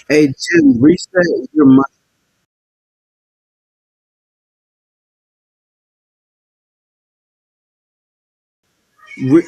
Hey Jim, reset your mic.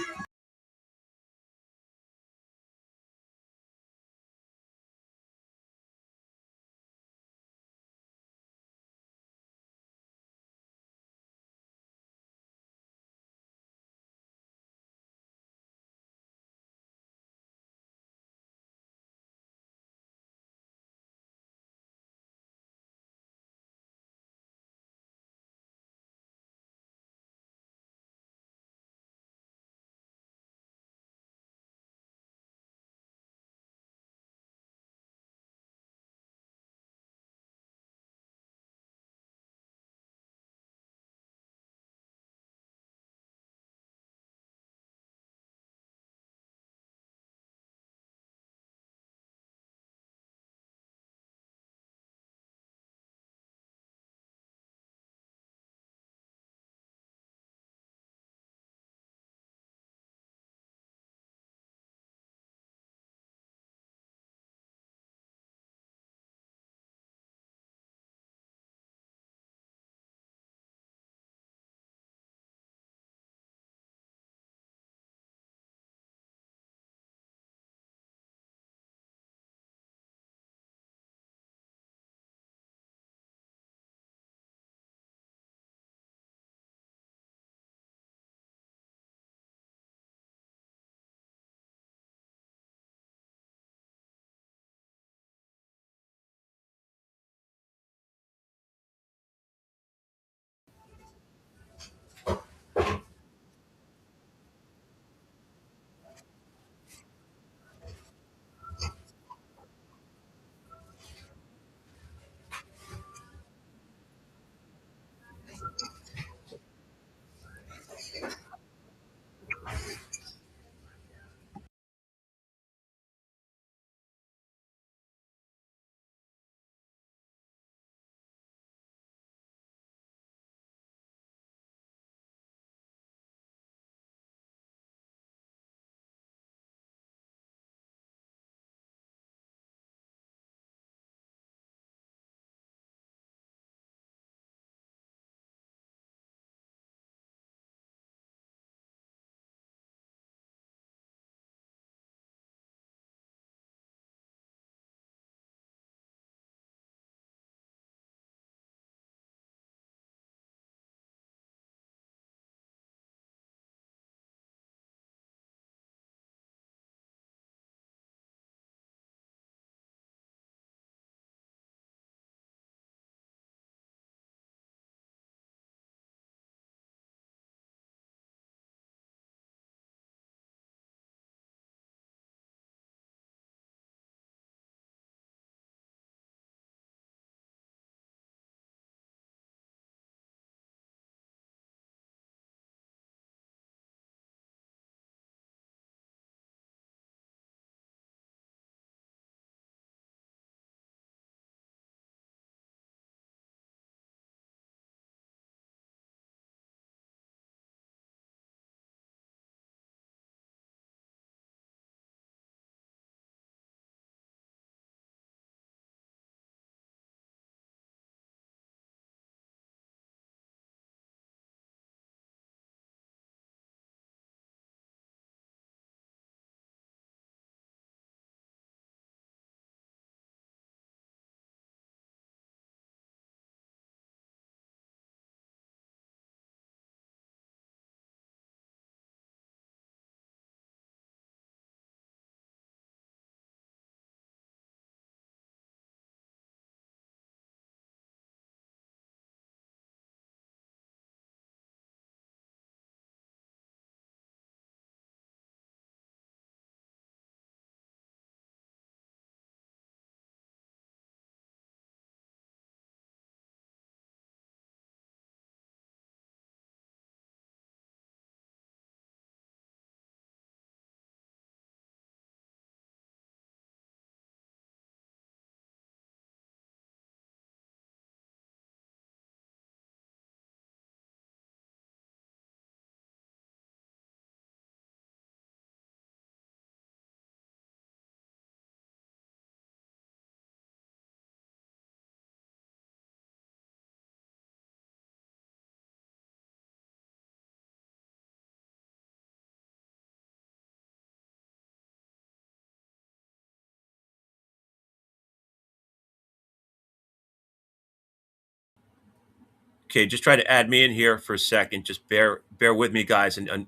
Okay, just try to add me in here for a second. Just bear with me, guys, and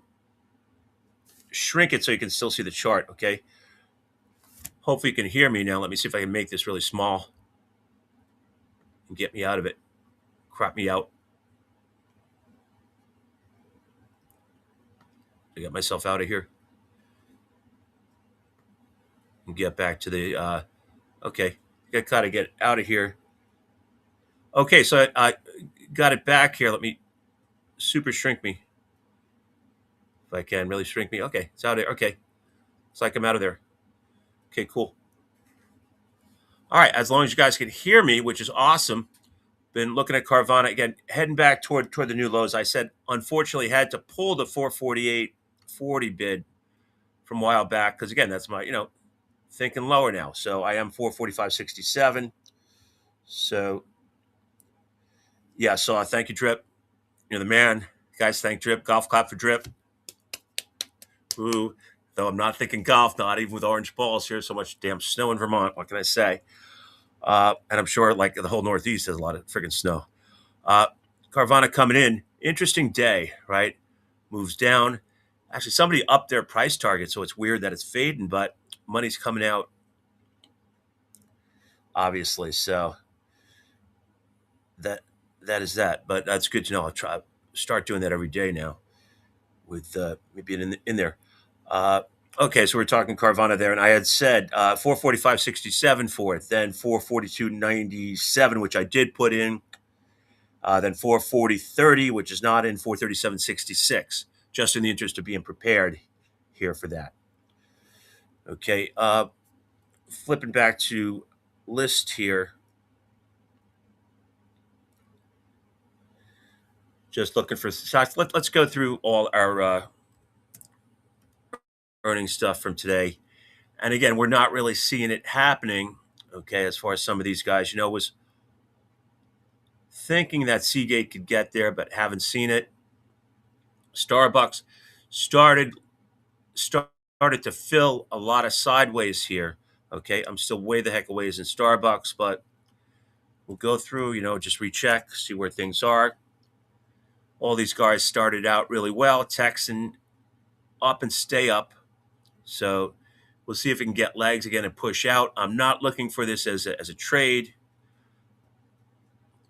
shrink it so you can still see the chart. Okay. Hopefully you can hear me now. Let me see if I can make this really small and get me out of it. Crop me out. I got myself out of here and get back to the. Okay, I got to get out of here. Okay, so I got it back here. Let me super shrink me if I can. Really shrink me. Okay, it's out of there. Okay, it's like I'm out of there. Okay, cool. All right, as long as you guys can hear me, which is awesome. Been looking at Carvana again, heading back toward the new lows. I said, unfortunately, had to pull the 448.40 bid from a while back because again, that's my thinking lower now. So I am 445.67. So yeah, so thank you, Drip. You're the man, guys. Thank Drip. Golf clap for Drip. Ooh, though I'm not thinking golf, not even with orange balls here. So much damn snow in Vermont. What can I say? And I'm sure like the whole Northeast has a lot of friggin' snow. Uh, Carvana coming in. Interesting day, right? Moves down. Actually, somebody upped their price target, so it's weird that it's fading, but money's coming out, obviously. So that that is that. But that's good to know. I'll try start doing that every day now with maybe in there. Uh, okay, so we're talking Carvana there, and I had said 445.67 for it, then 442.97, which I did put in. Then 440.30, which is not in 437.66, just in the interest of being prepared here for that. Okay, flipping back to list here. Just looking for stocks. Let's go through all our earnings stuff from today. And again, we're not really seeing it happening. Okay, as far as some of these guys, was thinking that Seagate could get there, but haven't seen it. Starbucks started started to fill a lot of sideways here. Okay, I'm still way the heck a ways in Starbucks, but we'll go through, just recheck, see where things are. All these guys started out really well, Texan up and stay up. So we'll see if we can get legs again and push out. I'm not looking for this as a trade,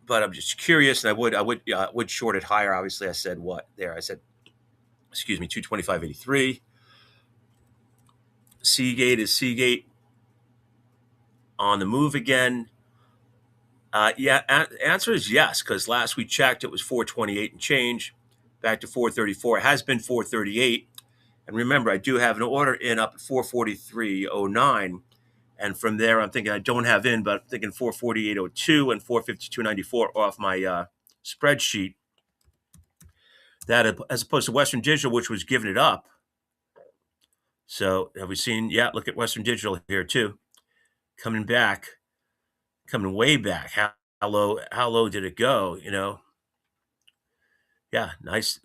but I'm just curious, and I would short it higher. Obviously, I said what there? I said, excuse me, 225.83. Seagate is Seagate on the move again. Yeah, answer is yes, because last we checked, it was 428 and change, back to 434. It has been 438. And remember, I do have an order in up at 443.09. And from there, I'm thinking I don't have in, but I'm thinking 448.02 and 452.94 off my spreadsheet. That as opposed to Western Digital, which was giving it up. So have we seen? Yeah, look at Western Digital here too, coming back, coming way back. How low? How low did it go? Yeah, nice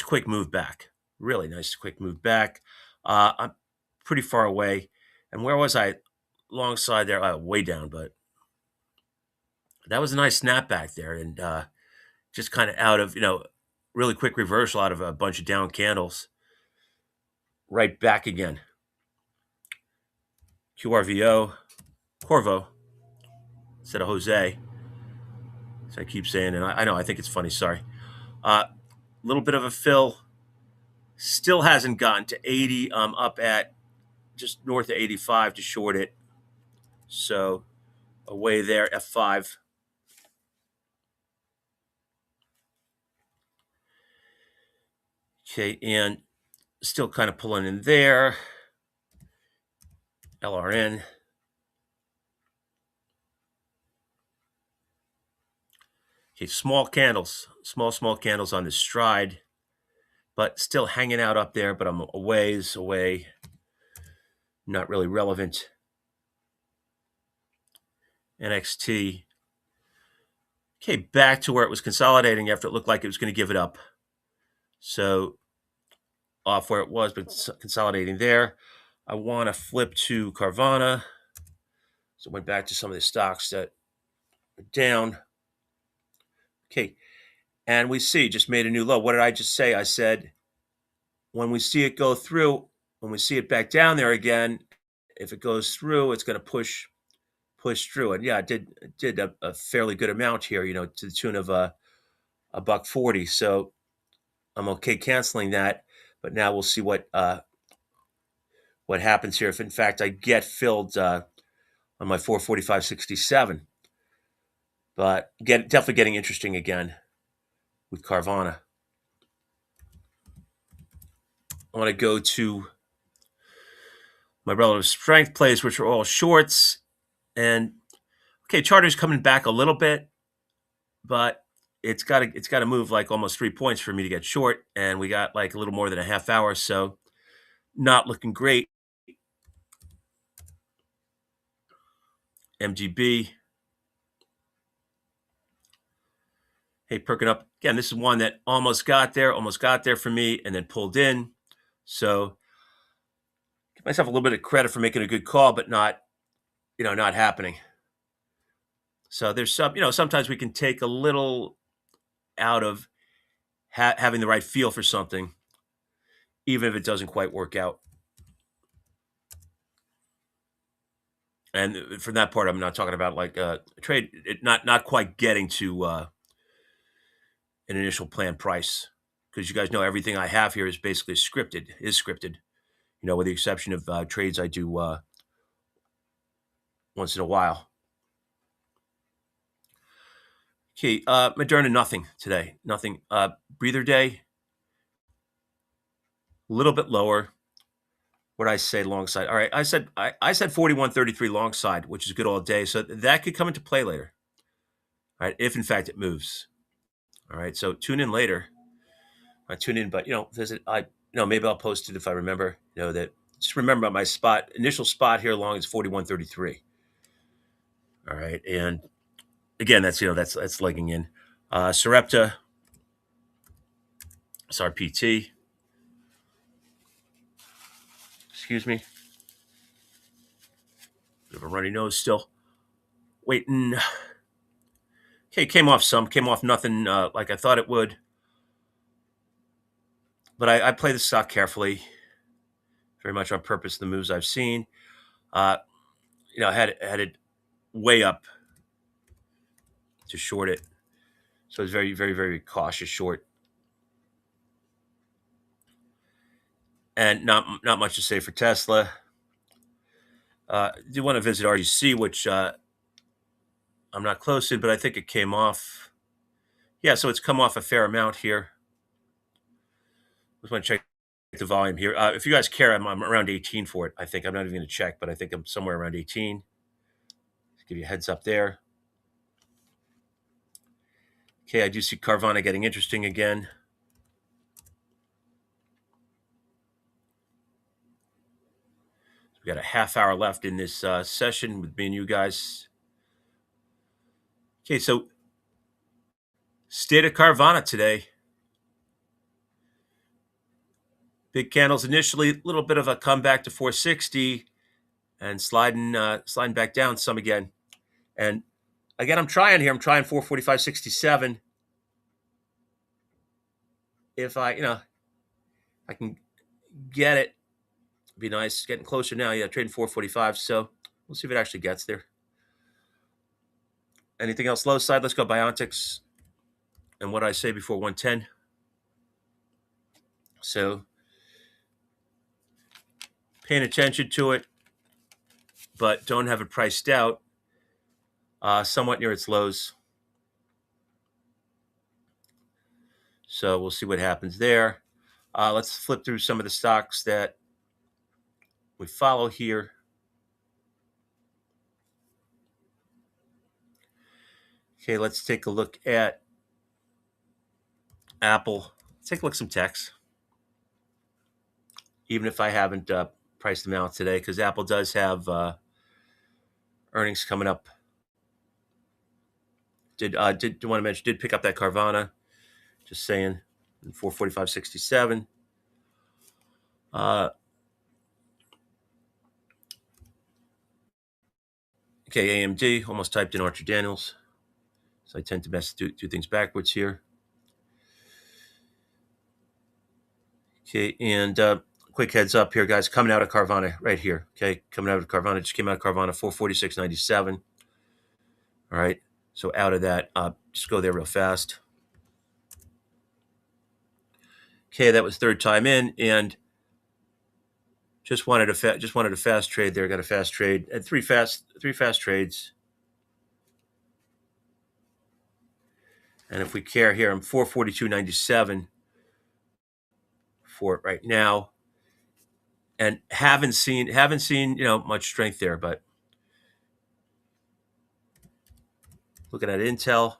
quick move back. Really nice quick move back. I'm pretty far away. And where was I? Alongside there, way down, but that was a nice snapback there, and just kind of out of really quick reversal out of a bunch of down candles, right back again. QRVO, Corvo, instead of Jose. So I keep saying, and I know I think it's funny. Sorry. A little bit of a fill. Still hasn't gotten to 80. I'm up at just north of 85 to short it. So away there, F5. Okay, and still kind of pulling in there. LRN. Okay, small candles, small candles on the stride, but still hanging out up there, but I'm a ways away. Not really relevant. NXT. Okay, back to where it was consolidating after it looked like it was going to give it up. So off where it was, but consolidating there. I want to flip to Carvana. So went back to some of the stocks that are down. Okay, And we see just made a new low. What did I just say? I said when we see it go through, when we see it back down there again, if it goes through, it's going to push through. And yeah, it did a fairly good amount here, to the tune of a buck 40. So I'm okay canceling that. But now we'll see what happens here. If in fact I get filled on my 445.67, but definitely getting interesting again with Carvana. I want to go to my relative strength plays, which are all shorts. And okay, Charter's coming back a little bit, but it's got to move like almost 3 points for me to get short, and we got like a little more than a half hour, so not looking great. MGB, hey, perking up again. This is one that almost got there for me, and then pulled in. So give myself a little bit of credit for making a good call, but not happening. So there's sometimes we can take a little out of having the right feel for something, even if it doesn't quite work out. And from that part, I'm not talking about like trade, not quite getting to an initial plan price, because you guys know everything I have here is basically scripted. With the exception of trades I do once in a while. Okay, Moderna, nothing today. Nothing. Breather day, a little bit lower. What did I say long side? All right, I said 41.33 long side, which is good all day. So that could come into play later. All right, if in fact it moves. All right, so tune in later. I tune in, but visit. Maybe I'll post it if I remember. That just remember my initial spot here long is 41.33. All right, and again, that's legging in. Sarepta, SRPT. Excuse me. Bit of a runny nose still. Waiting. Okay, came off nothing like I thought it would. But I play the stock carefully, very much on purpose. The moves I've seen, uh, I had it way up to short it, so it's very, very, very cautious short, and not much to say for Tesla. Do want to visit RGC, which I'm not close to, but I think it came off. Yeah, so it's come off a fair amount here. Just want to check the volume here. If you guys care, I'm around 18 for it. I think I'm not even going to check, but I think I'm somewhere around 18. Just give you a heads up there. Okay, I do see Carvana getting interesting again. We got a half hour left in this session with me and you guys. Okay, so state of Carvana today. Big candles initially, a little bit of a comeback to 460, and sliding back down some again. And again, I'm trying here. I'm trying 445.67. If I can get it, it'd be nice. Getting closer now. Yeah, trading 445. So we'll see if it actually gets there. Anything else low side? Let's go Biontix. And what I say before 110. So paying attention to it, but don't have it priced out. Somewhat near its lows. So we'll see what happens there. Let's flip through some of the stocks that we follow here. Okay, let's take a look at Apple. Let's take a look at some techs, even if I haven't priced them out today, because Apple does have earnings coming up. Did want to mention, did pick up that Carvana. Just saying, 445.67. Okay, AMD almost typed in Archer Daniels, so I tend to do things backwards here. Okay, and quick heads up here, guys. Coming out of Carvana right here. Okay, coming out of Carvana. Just came out of Carvana 446.97. All right. So out of that, just go there real fast. Okay, that was third time in, and just wanted a fast trade there. Got a fast trade and three fast trades. And if we care here, I'm 442.97 for it right now, and haven't seen much strength there. But looking at Intel,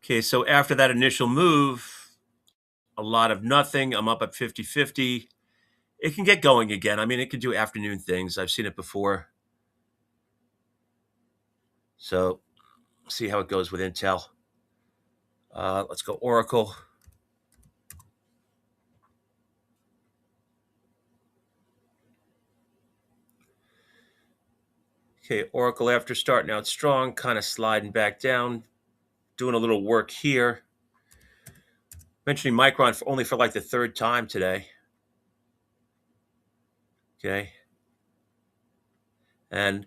okay. So after that initial move, a lot of nothing. I'm up at 50-50. It can get going again. I mean, it can do afternoon things. I've seen it before. So see how it goes with Intel. Let's go Oracle. Okay, Oracle after starting out strong, kind of sliding back down, doing a little work here. Mentioning Micron only for like the third time today. Okay. And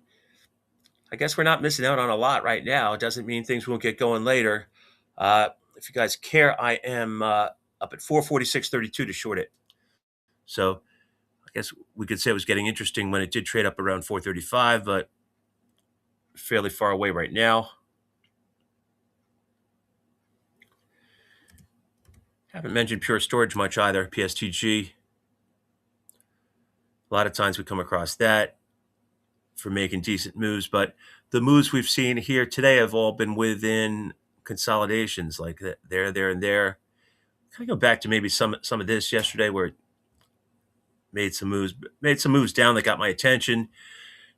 I guess we're not missing out on a lot right now. It doesn't mean things won't get going later. If you guys care, I am up at 446.32 to short it. So I guess we could say it was getting interesting when it did trade up around 435, but fairly far away right now. Haven't mentioned Pure Storage much either, PSTG. A lot of times we come across that for making decent moves, but the moves we've seen here today have all been within consolidations, like there, and there. Kind of go back to maybe some of this yesterday where it made some moves down that got my attention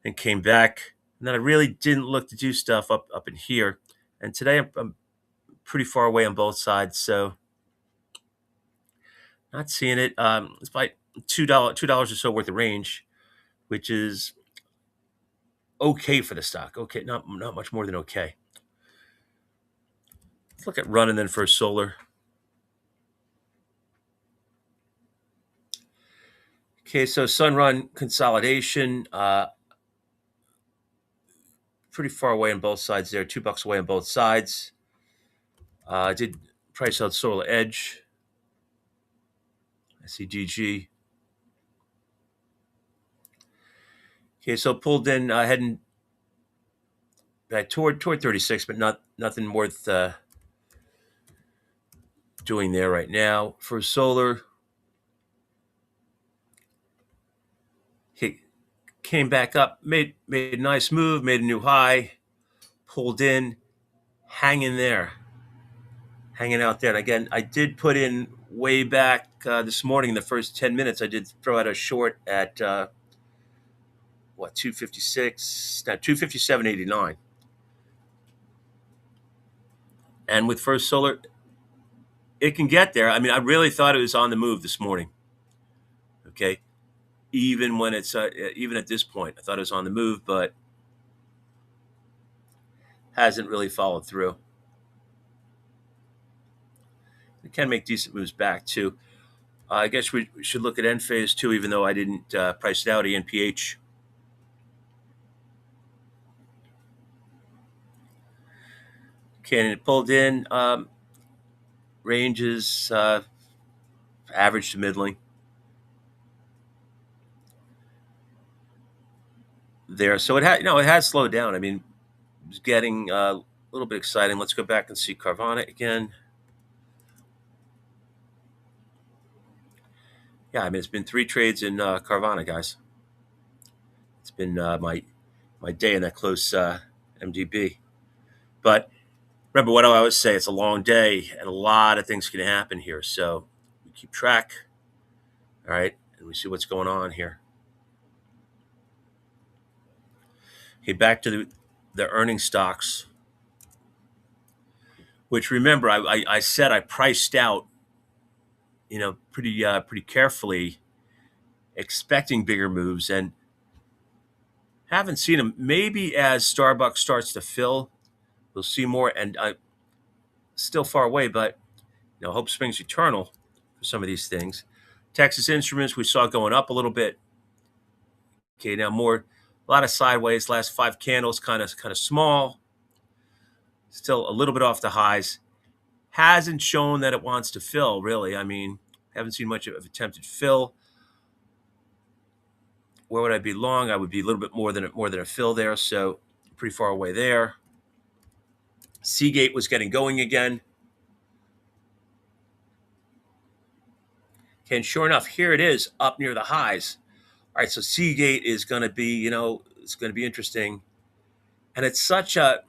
and came back. And then I really didn't look to do stuff up in here. And today I'm pretty far away on both sides, so not seeing it. It's by $2 or so worth of range, which is okay for the stock. Okay, not much more than okay. Let's look at run and then first solar. Okay, so Sunrun consolidation, pretty far away on both sides there. $2 away on both sides. I did price out Solar Edge. I see GG. Okay, so pulled in, heading back toward 36, but nothing worth doing there right now. For solar, he came back up, made a nice move, made a new high, pulled in, hanging there, hanging out there. And again, I did put in way back this morning, in the first 10 minutes, I did throw out a short at 256, now 257.89. And with First Solar, it can get there. I mean, I really thought it was on the move this morning. Okay, even when it's even at this point, I thought it was on the move, but hasn't really followed through. It can make decent moves back too. I guess we should look at Enphase too, even though I didn't price it out. ENPH. Okay, and it pulled in, ranges average to middling there. So it has slowed down. I mean, it was getting a little bit exciting. Let's go back and see Carvana again. Yeah, I mean, it's been 3 trades in Carvana, guys. It's been my day in that close MDB. But remember what I always say, it's a long day and a lot of things can happen here. So we keep track, all right, and we see what's going on here. Okay, back to the earning stocks, which remember I said I priced out, pretty carefully, expecting bigger moves, and haven't seen them. Maybe as Starbucks starts to fill, We'll see more, and still far away, but hope springs eternal for some of these things. Texas Instruments we saw going up a little bit. Okay, now more a lot of sideways. Last five candles kind of small. Still a little bit off the highs. Hasn't shown that it wants to fill really. I mean, haven't seen much of attempted fill. Where would I be long? I would be a little bit more than a fill there. So pretty far away there. Seagate was getting going again. Okay, and sure enough, here it is up near the highs. All right, so Seagate is going to be, it's going to be interesting, and it's such a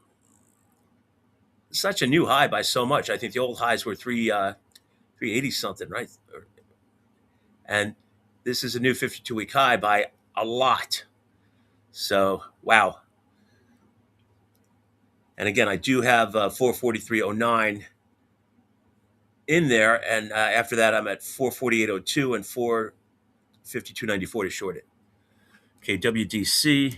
new high by so much. I think the old highs were 380 something, right? And this is a new 52-week high by a lot. So wow. And again, I do have 443.09 in there, and after that, I'm at 448.02 and 452.94 to short it. Okay, WDC.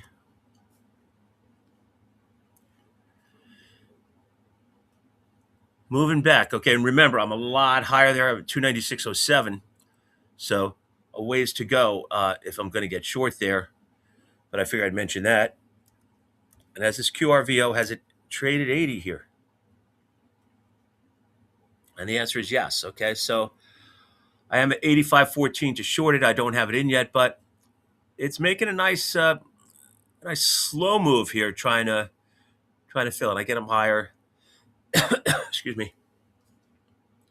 Moving back. Okay, and remember, I'm a lot higher there. I'm at 296.07. So a ways to go if I'm going to get short there. But I figured I'd mention that. And as this QRVO, has it traded 80 here? And the answer is yes. Okay, so I am at 85.14 to short it. I don't have it in yet, but it's making a nice slow move here, trying to fill it. I get them higher. Excuse me.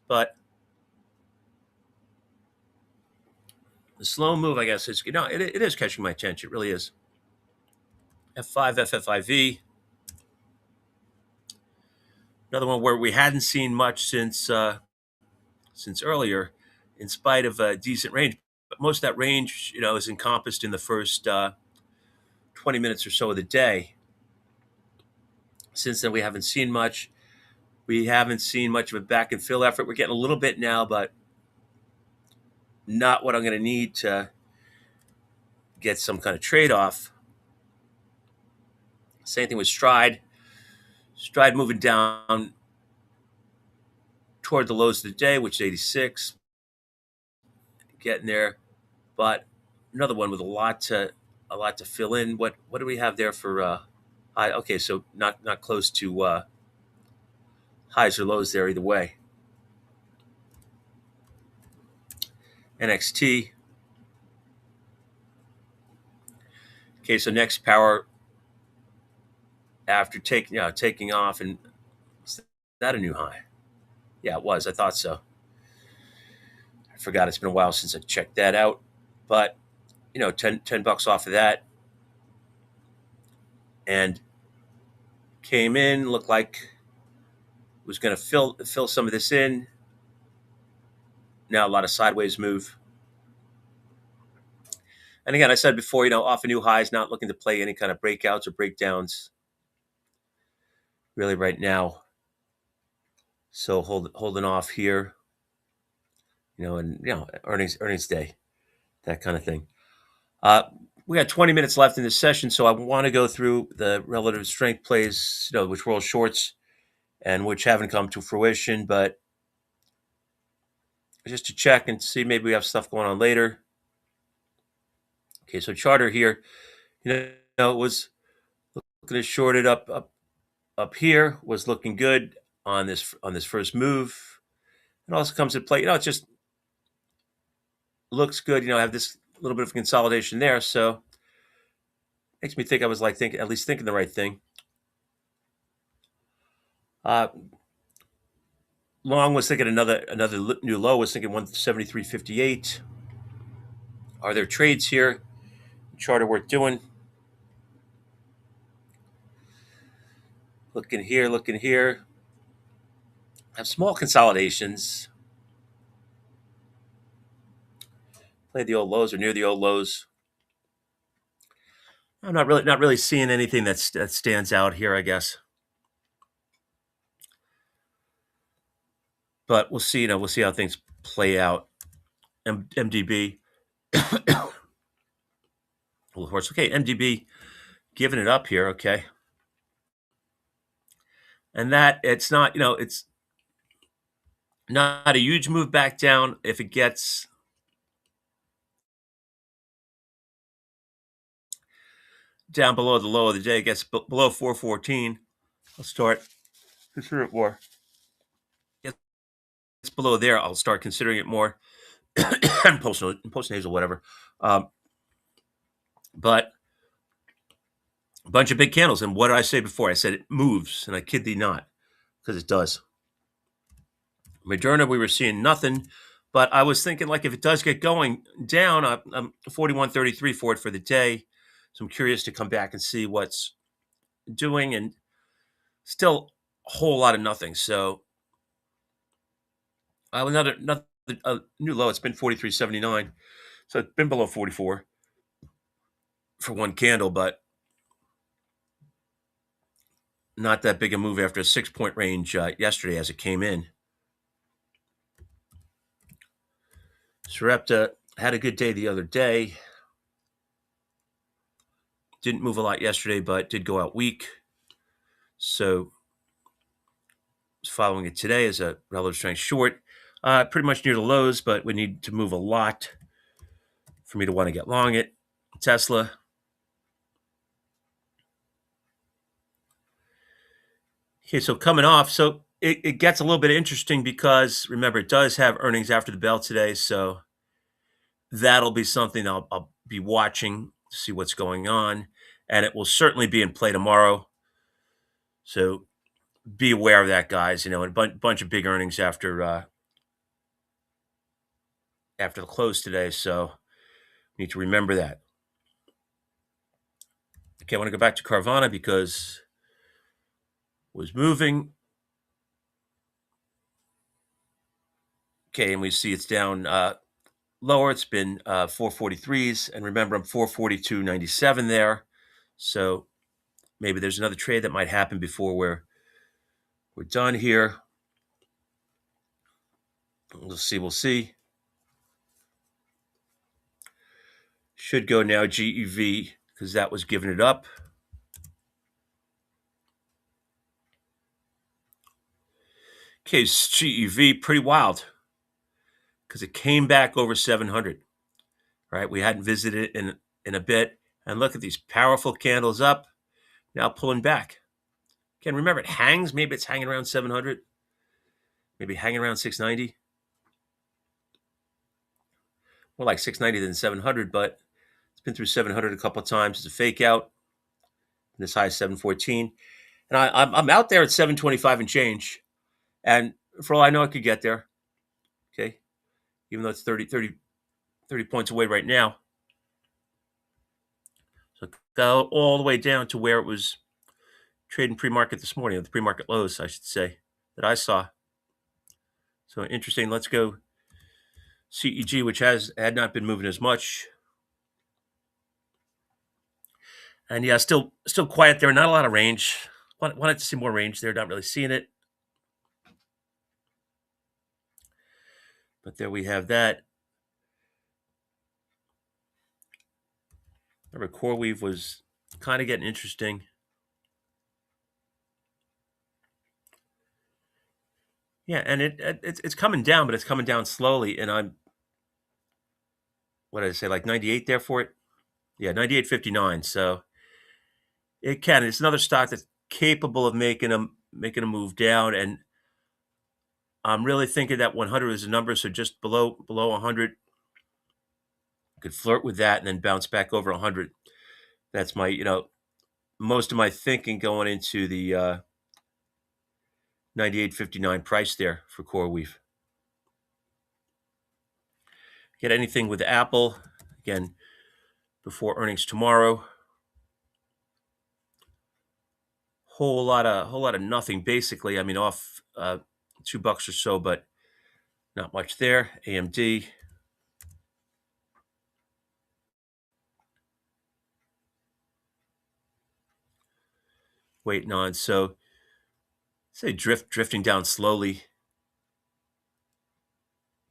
But the slow move, I guess, it is catching my attention. It really is. F5, FFIV. Another one where we hadn't seen much since earlier, in spite of a decent range. But most of that range, is encompassed in the first 20 minutes or so of the day. Since then, we haven't seen much. We haven't seen much of a back and fill effort. We're getting a little bit now, but not what I'm going to need to get some kind of trade off. Same thing with Stride. Stride moving down toward the lows of the day, which is 86. Getting there, but another one with a lot to fill in. What do we have there for high? Okay, so not close to highs or lows there either way. NXT. Okay, so next power after taking off, and is that a new high? Yeah, it was. I thought so. I forgot. It's been a while since I checked that out, but 10 bucks off of that, and came in. Looked like was going to fill some of this in. Now a lot of sideways move. And again, I said before, off of new highs, not looking to play any kind of breakouts or breakdowns really right now. So holding off here, and earnings day, that kind of thing. We got 20 minutes left in this session, so I want to go through the relative strength plays, which were all shorts and which haven't come to fruition, but just to check and see maybe we have stuff going on later. Okay, so charter here, it was looking to short it up here, was looking good on this first move. It also comes into play. It just looks good. I have this little bit of consolidation there, so makes me think I was at least thinking the right thing. Long was thinking another new low. Was thinking 173.58. Are there trades here? Charter worth doing? Looking here. Have small consolidations. Play the old lows or near the old lows. I'm not really seeing anything that stands out here, I guess. But we'll see. We'll see how things play out. MDB. Well, of course. Okay, MDB giving it up here. Okay. and that it's not, it's not a huge move back down. If it gets down below the low of the day, gets below 414, I'll start consider it more. Gets below there, I'll start considering it more. Post nasal, whatever. Um, but a bunch of big candles. And what did I say before? I said it moves, and I kid thee not, because it does. Moderna, we were seeing nothing, but I was thinking, like, if it does get going down, I'm 41.33 for it for the day. So I'm curious to come back and see what's doing, and still a whole lot of nothing. So another new low. It's been 43.79, so it's been below 44 for one candle, but not that big a move after a 6 point range yesterday as it came in. Sarepta had a good day the other day. Didn't move a lot yesterday, but did go out weak. So following it today is a relative strength short, pretty much near the lows, but we need to move a lot for me to want to get long it. Tesla. Okay, so coming off, so it gets a little bit interesting because remember, it does have earnings after the bell today. So that'll be something I'll be watching to see what's going on. And it will certainly be in play tomorrow. So be aware of that, guys. And a bunch of big earnings after the close today. So need to remember that. Okay, I want to go back to Carvana because it was moving. Okay, and we see it's down lower. It's been 443s. And remember, I'm 442.97 there. So maybe there's another trade that might happen before we're done here. We'll see. Should go now GEV because that was giving it up. Okay, GEV, pretty wild because it came back over 700, right? We hadn't visited it in a bit. And look at these powerful candles up, now pulling back. Again, remember, it hangs. Maybe it's hanging around 700, maybe hanging around 690. More like 690 than 700, but it's been through 700 a couple of times. It's a fake out. And as high as 714. And I'm out there at 725 and change. And for all I know, I could get there. Okay. Even though it's 30 points away right now. So go all the way down to where it was trading pre-market this morning, the pre-market lows, I should say, that I saw. So interesting. Let's go CEG, which had not been moving as much. And yeah, still quiet there. Not a lot of range. Wanted to see more range there. Not really seeing it. But there we have that. Remember, CoreWeave was kind of getting interesting. Yeah, and it's coming down, but it's coming down slowly. And I'm, what did I say, like 98 there for it? Yeah, 98.59. So it can. It's another stock that's capable of making a move down. And I'm really thinking that 100 is a number, so just below 100, could flirt with that and then bounce back over 100. That's my, most of my thinking going into the 98.59 price there for CoreWeave. Get anything with Apple again before earnings tomorrow. Whole lot of nothing basically. I mean, off $2 or so, but not much there. AMD. Waiting on. So say drifting down slowly.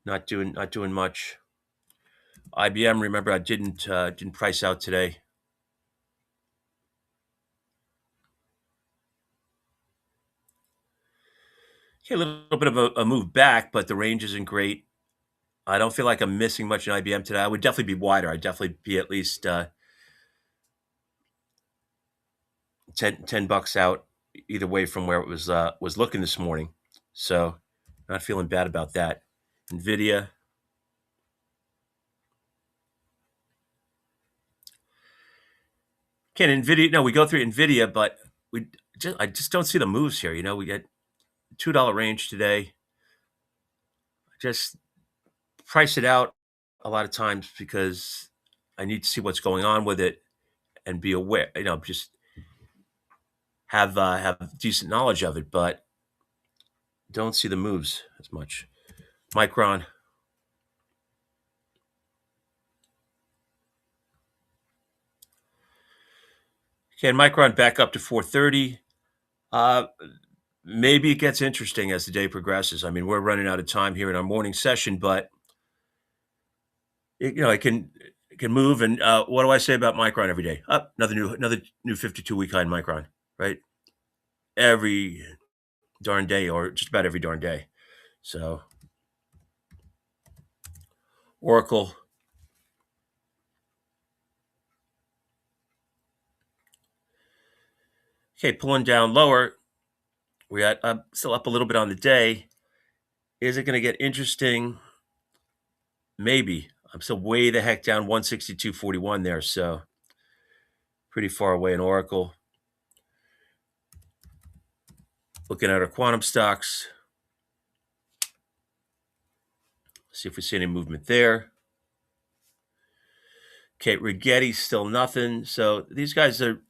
Not doing much. IBM, remember, I didn't price out today. Okay, a little bit of a move back, but the range isn't great. I don't feel like I'm missing much in IBM today. I would definitely be wider. I'd definitely be at least 10 bucks out either way from where it was looking this morning. So not feeling bad about that. Nvidia. Can Nvidia? No, we go through Nvidia, but I just don't see the moves here. We get $2 range today. Just price it out a lot of times because I need to see what's going on with it and be aware. Just have decent knowledge of it, but don't see the moves as much. Micron. Okay, Micron back up to 430. Uh, Maybe it gets interesting as the day progresses. I mean, we're running out of time here in our morning session, but it can move. And what do I say about Micron every day? Up another new 52-week high in Micron, right? Every darn day, or just about every darn day. So Oracle. Okay, pulling down lower. We got still up a little bit on the day. Is it going to get interesting? Maybe. I'm still way the heck down 162.41 there, so pretty far away in Oracle. Looking at our quantum stocks. See if we see any movement there. Okay, Rigetti still nothing. So these guys are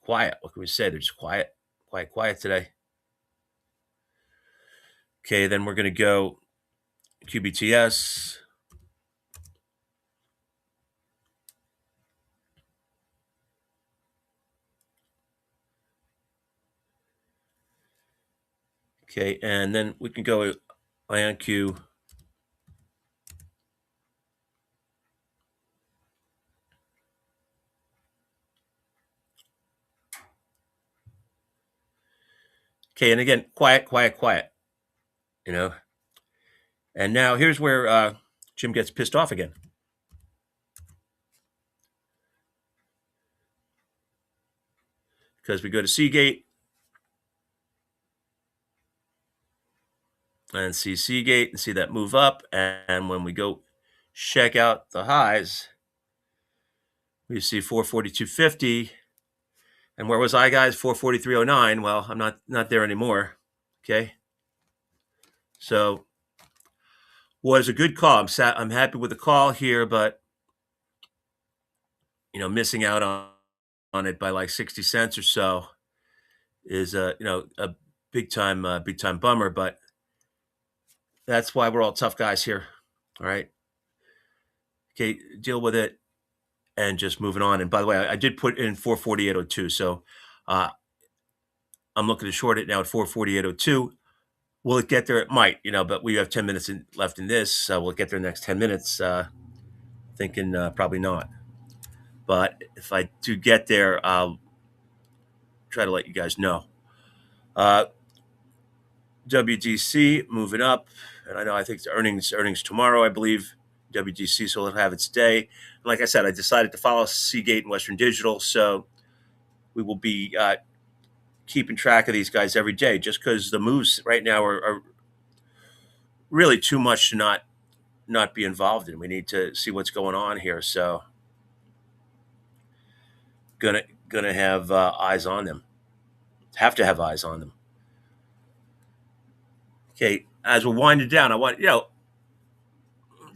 quiet. What can we say? They're just quiet, quiet today. Okay, then we're going to go QBTS. Okay, and then we can go IonQ. Okay, and again, quiet. You know, and now here's where Jim gets pissed off again because we go to Seagate and see Seagate and see that move up, and when we go check out the highs, we see 442.50. And where was I, guys? 443.09. Well, I'm not there anymore. Okay, so was a good call. I'm happy with the call here, but missing out on it by like 60 cents or so is a big time bummer. But that's why we're all tough guys here. All right, okay, deal with it and just moving on. And by the way, I did put in 448.02, so uh, I'm looking to short it now at 448.02. Will it get there? It might, but we have 10 minutes left in this. So will it get there in the next 10 minutes? Thinking probably not. But if I do get there, I'll try to let you guys know. WDC moving up, and I think the earnings tomorrow, I believe. WDC, so it'll have its day. And like I said, I decided to follow Seagate and Western Digital, so we will be keeping track of these guys every day. Just because the moves right now are really too much to not be involved in. We need to see what's going on here. So gonna have eyes on them. Have to have eyes on them. Okay, as we're winding down, I want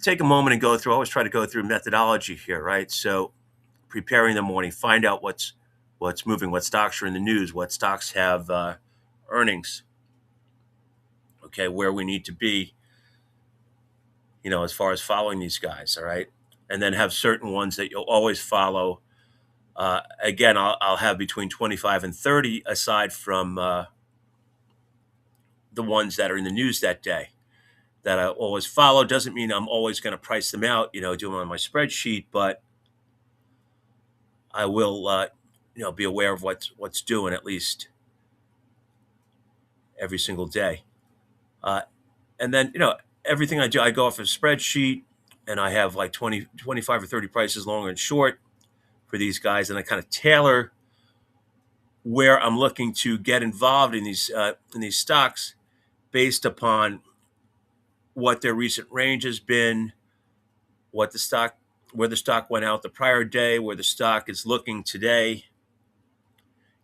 take a moment and go through. I always try to go through methodology here, right? So preparing the morning, find out what's moving, what stocks are in the news, what stocks have earnings. Okay, where we need to be, as far as following these guys. All right, and then have certain ones that you'll always follow. Again, I'll have between 25 and 30 aside from the ones that are in the news that day that I always follow. Doesn't mean I'm always going to price them out, do them on my spreadsheet, but I will, be aware of what's doing at least every single day. Uh, and then, everything I do, I go off a spreadsheet and I have like 20, 25 or 30 prices long and short for these guys. And I kind of tailor where I'm looking to get involved in these stocks based upon what their recent range has been, what the stock, where the stock went out the prior day, where the stock is looking today,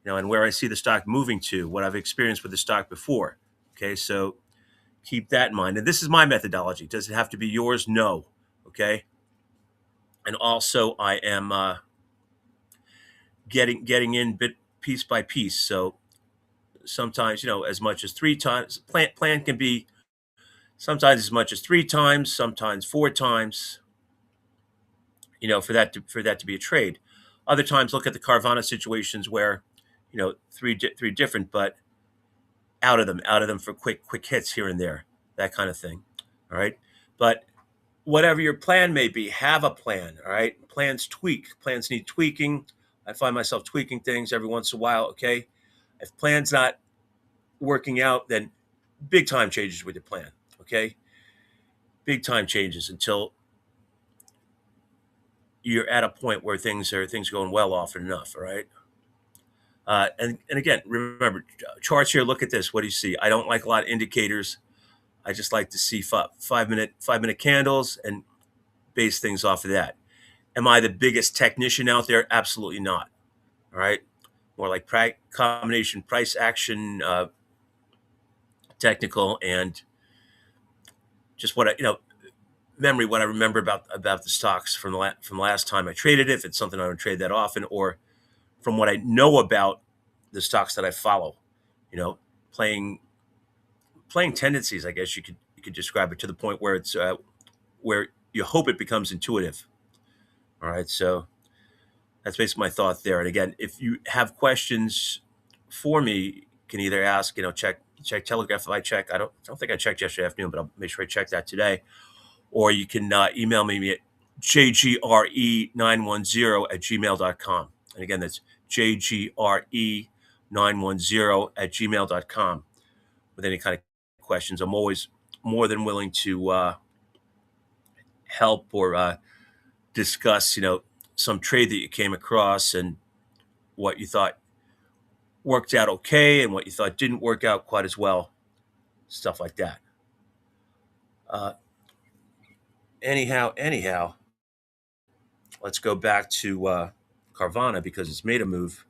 and where I see the stock moving to, what I've experienced with the stock before. Okay, so keep that in mind. And this is my methodology. Does it have to be yours? No. Okay. And also, I am getting in bit piece by piece. So sometimes, as much as 3 times. Plan can be sometimes as much as 3 times, sometimes 4 times. For that to be a trade. Other times, look at the Carvana situations where, three different, but out of them for quick hits here and there, that kind of thing. All right, but whatever your plan may be, have a plan. All right, plans need tweaking. I find myself tweaking things every once in a while. Okay, if plan's not working out, then big time changes with your plan. Okay, big time changes until you're at a point where things are going well often enough. All right. And again, remember, charts here. Look at this. What do you see? I don't like a lot of indicators. I just like to see 5 minute candles and base things off of that. Am I the biggest technician out there? Absolutely not. All right, more like combination price action, technical, and just what I memory. What I remember about the stocks from the last time I traded it. If it's something I don't trade that often, or from what I know about the stocks that I follow. You know, playing playing tendencies. I guess you could describe it to the point where it's where you hope it becomes intuitive. All right, so that's basically my thought there. And again, if you have questions for me, you can either ask, check Telegraph if I check. I don't think I checked yesterday afternoon, but I'll make sure I check that today. Or you can email me at jgre910 at gmail.com. And again, that's jgre910 at gmail.com with any kind of questions. I'm always more than willing to help or discuss, some trade that you came across and what you thought worked out okay and what you thought didn't work out quite as well, stuff like that. Uh, anyhow, let's go back to Carvana because it's made a move.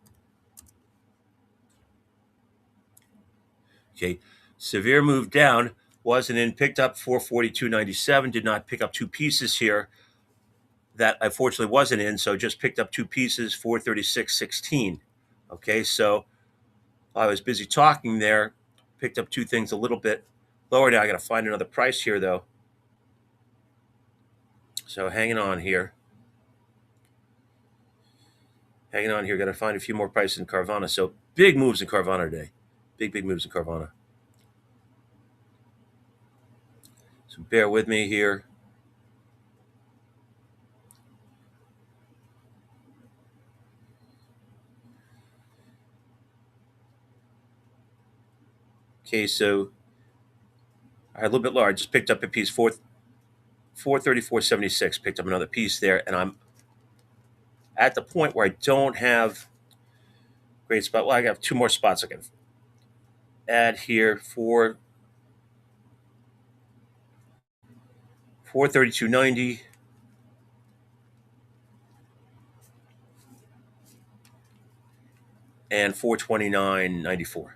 Okay, severe move down, wasn't in, picked up 442.97, did not pick up two pieces here that unfortunately wasn't in, so just picked up two pieces, 436.16. Okay, so I was busy talking there, picked up two things a little bit lower. Now I got to find another price here though. So hanging on here. Hanging on here. Got to find a few more prices in Carvana. So big moves in Carvana today. Big moves in Carvana. So bear with me here. Okay, so a little bit lower. I just picked up a piece, 434.76. Picked up another piece there, and I'm at the point where I don't have great spot. Well, I have two more spots I can add here for 432.90. And 429.94.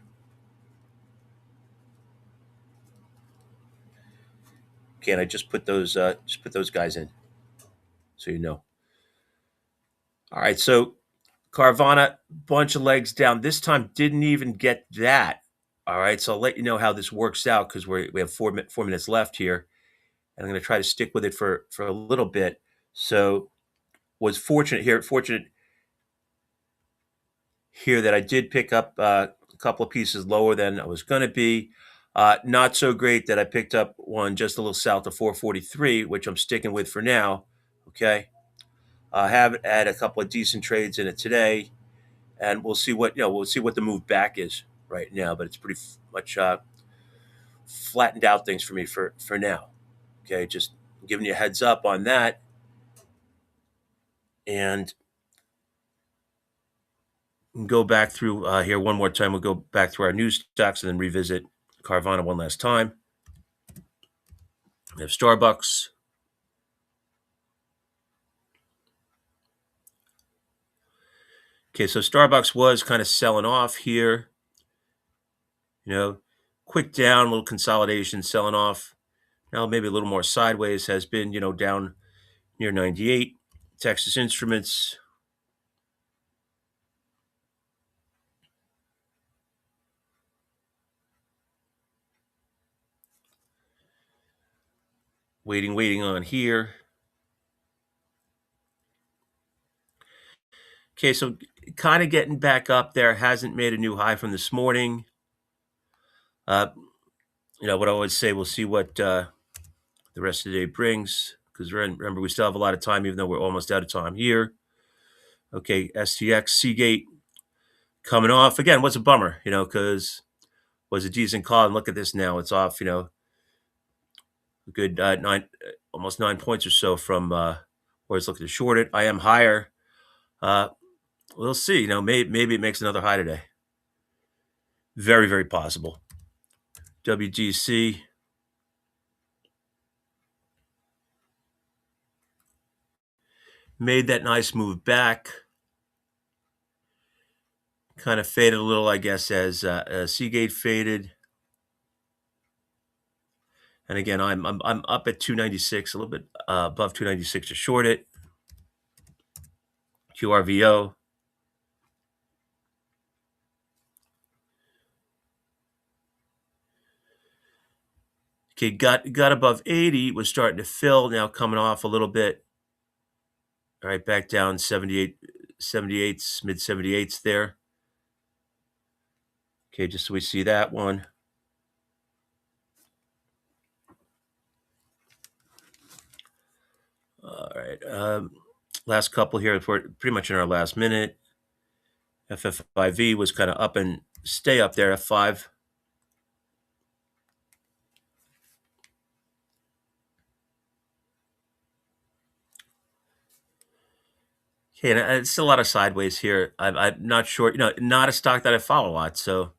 Okay, and I just put those guys in, so you know. All right, so Carvana, bunch of legs down. This time didn't even get that. All right, so I'll let you know how this works out because we have 4 minutes left here, and I'm going to try to stick with it for a little bit. So was fortunate here that I did pick up a couple of pieces lower than I was going to be. Not so great that I picked up one just a little south of 443, which I'm sticking with for now. Okay, I have had a couple of decent trades in it today, and we'll see what the move back is right now. But it's pretty much flattened out things for me for now. Okay, just giving you a heads up on that. And go back through here one more time. We'll go back through our news stocks and then revisit Carvana one last time. We have Starbucks. Okay, so Starbucks was kind of selling off here. You know, quick down, a little consolidation, selling off. Now maybe a little more sideways, has been, down near 98. Texas Instruments, waiting on here. Okay, so kind of getting back up there. Hasn't made a new high from this morning. Uh, what I always say, we'll see what the rest of the day brings. Because remember, we still have a lot of time, even though we're almost out of time here. Okay, STX, Seagate coming off again. What's a bummer, because was a decent call, and look at this now. It's off, a good almost 9 points or so from where it's looking to short it. I am higher. Uh, we'll see. Maybe it makes another high today. Very, very possible. WGC. Made that nice move back. Kind of faded a little, I guess, as Seagate faded. And again, I'm up at 296, a little bit above 296 to short it. QRVO. Okay, got above 80, was starting to fill, now coming off a little bit. All right, back down 78, 78s, mid 78s there. Okay, just so we see that one. All right, last couple here, we're pretty much in our last minute. FFIV was kind of up and stay up there, F5. Okay, and it's still a lot of sideways here. I'm not sure, not a stock that I follow a lot, so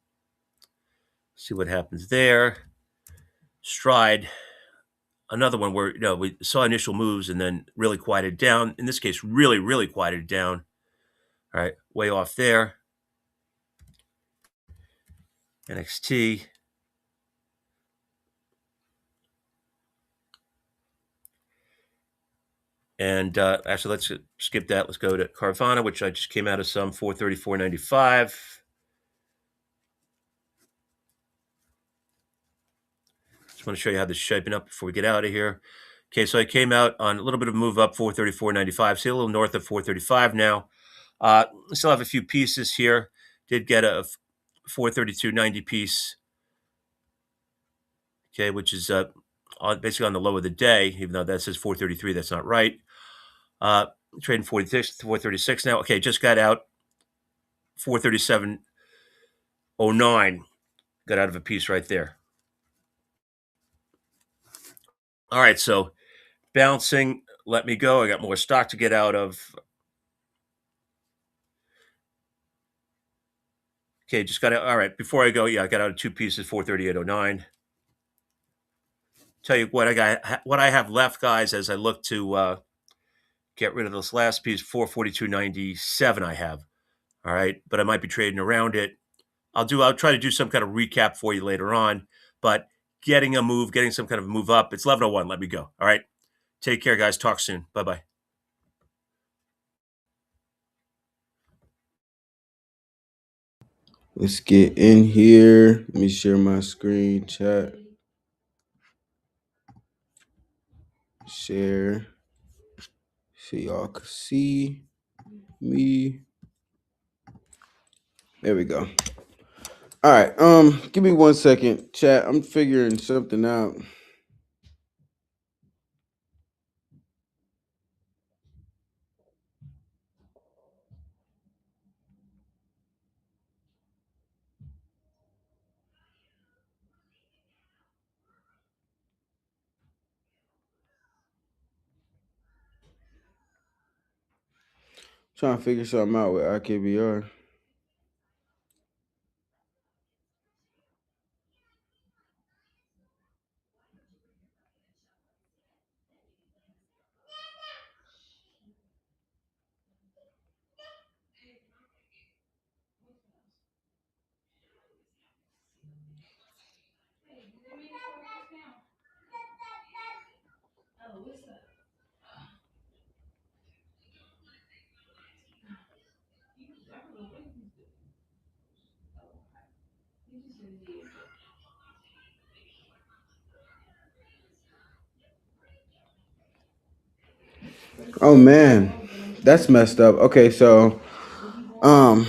see what happens there. Stride, another one where we saw initial moves and then really quieted down. In this case, really, really quieted down. All right, way off there. NXT. And actually, let's skip that. Let's go to Carvana, which I just came out of some 434.95. Just want to show you how this is shaping up before we get out of here. Okay, so I came out on a little bit of a move up, 434.95. See a little north of 435 now. Still have a few pieces here. Did get a 432.90 piece. Okay, which is basically on the low of the day, even though that says 433. That's not right. Trading 436 now. Okay, just got out 437.09. Got out of a piece right there. All right, so bouncing. Let me go. I got more stock to get out of. Okay, just got out. All right, before I go, I got out of two pieces, 438.09. Tell you what what I have left, guys, as I look to get rid of this last piece, 442.97 I have. All right, but I might be trading around it. I'll try to do some kind of recap for you later on, but getting some kind of move up. It's 11:01. Let me go. All right. Take care, guys. Talk soon. Bye-bye. Let's get in here. Let me share my screen, chat. Share. So y'all can see me. There we go. All right. Give me 1 second, chat. I'm figuring something out. Trying to figure something out with IKBR. Oh man, that's messed up. Okay, so um,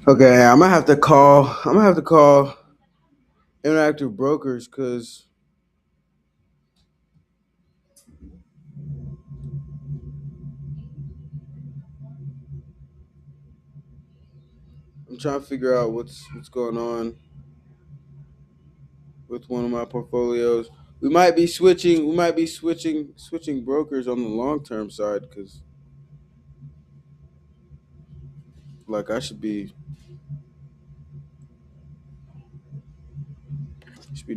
okay, I'm gonna have to call. I'm gonna have to call Interactive Brokers because I'm trying to figure out what's going on with one of my portfolios. We might be switching. We might be switching brokers on the long term side because like I should be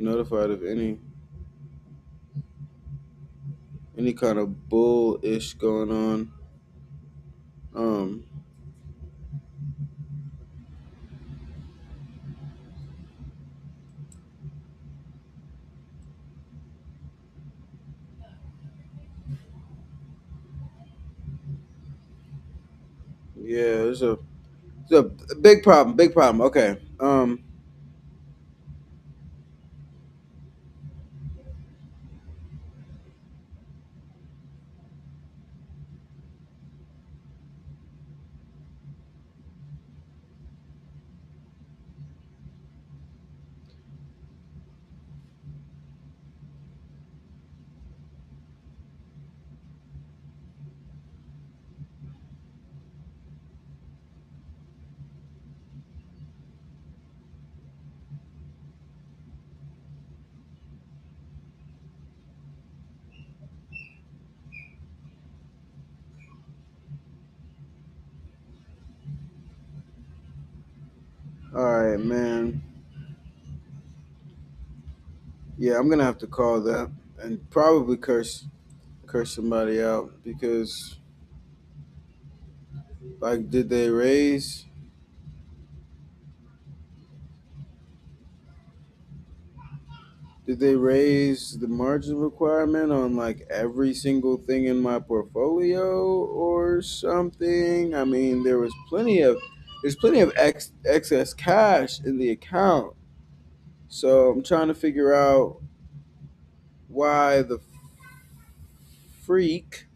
notified of any kind of bullish going on. Um, yeah, there's a big problem. Big problem. Okay. All right, man. Yeah, I'm gonna have to call them and probably curse somebody out because like, did they raise the margin requirement on like every single thing in my portfolio or something? I mean, there's plenty of excess cash in the account. So I'm trying to figure out why the freak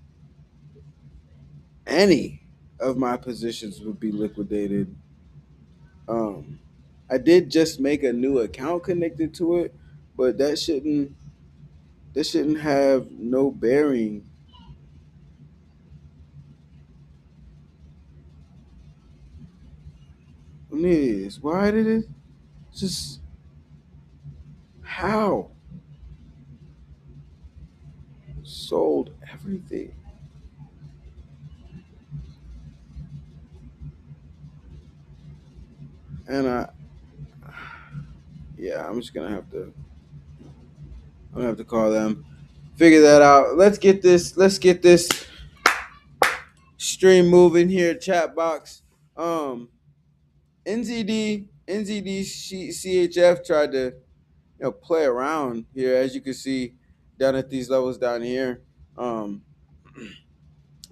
any of my positions would be liquidated. Um, I did just make a new account connected to it, but that shouldn't have no bearing. I mean, why did it just how sold everything? And yeah, I'm gonna have to call them, figure that out. Let's get this stream moving here, chat box. Um, NZD CHF tried to play around here, as you can see down at these levels down here. Um,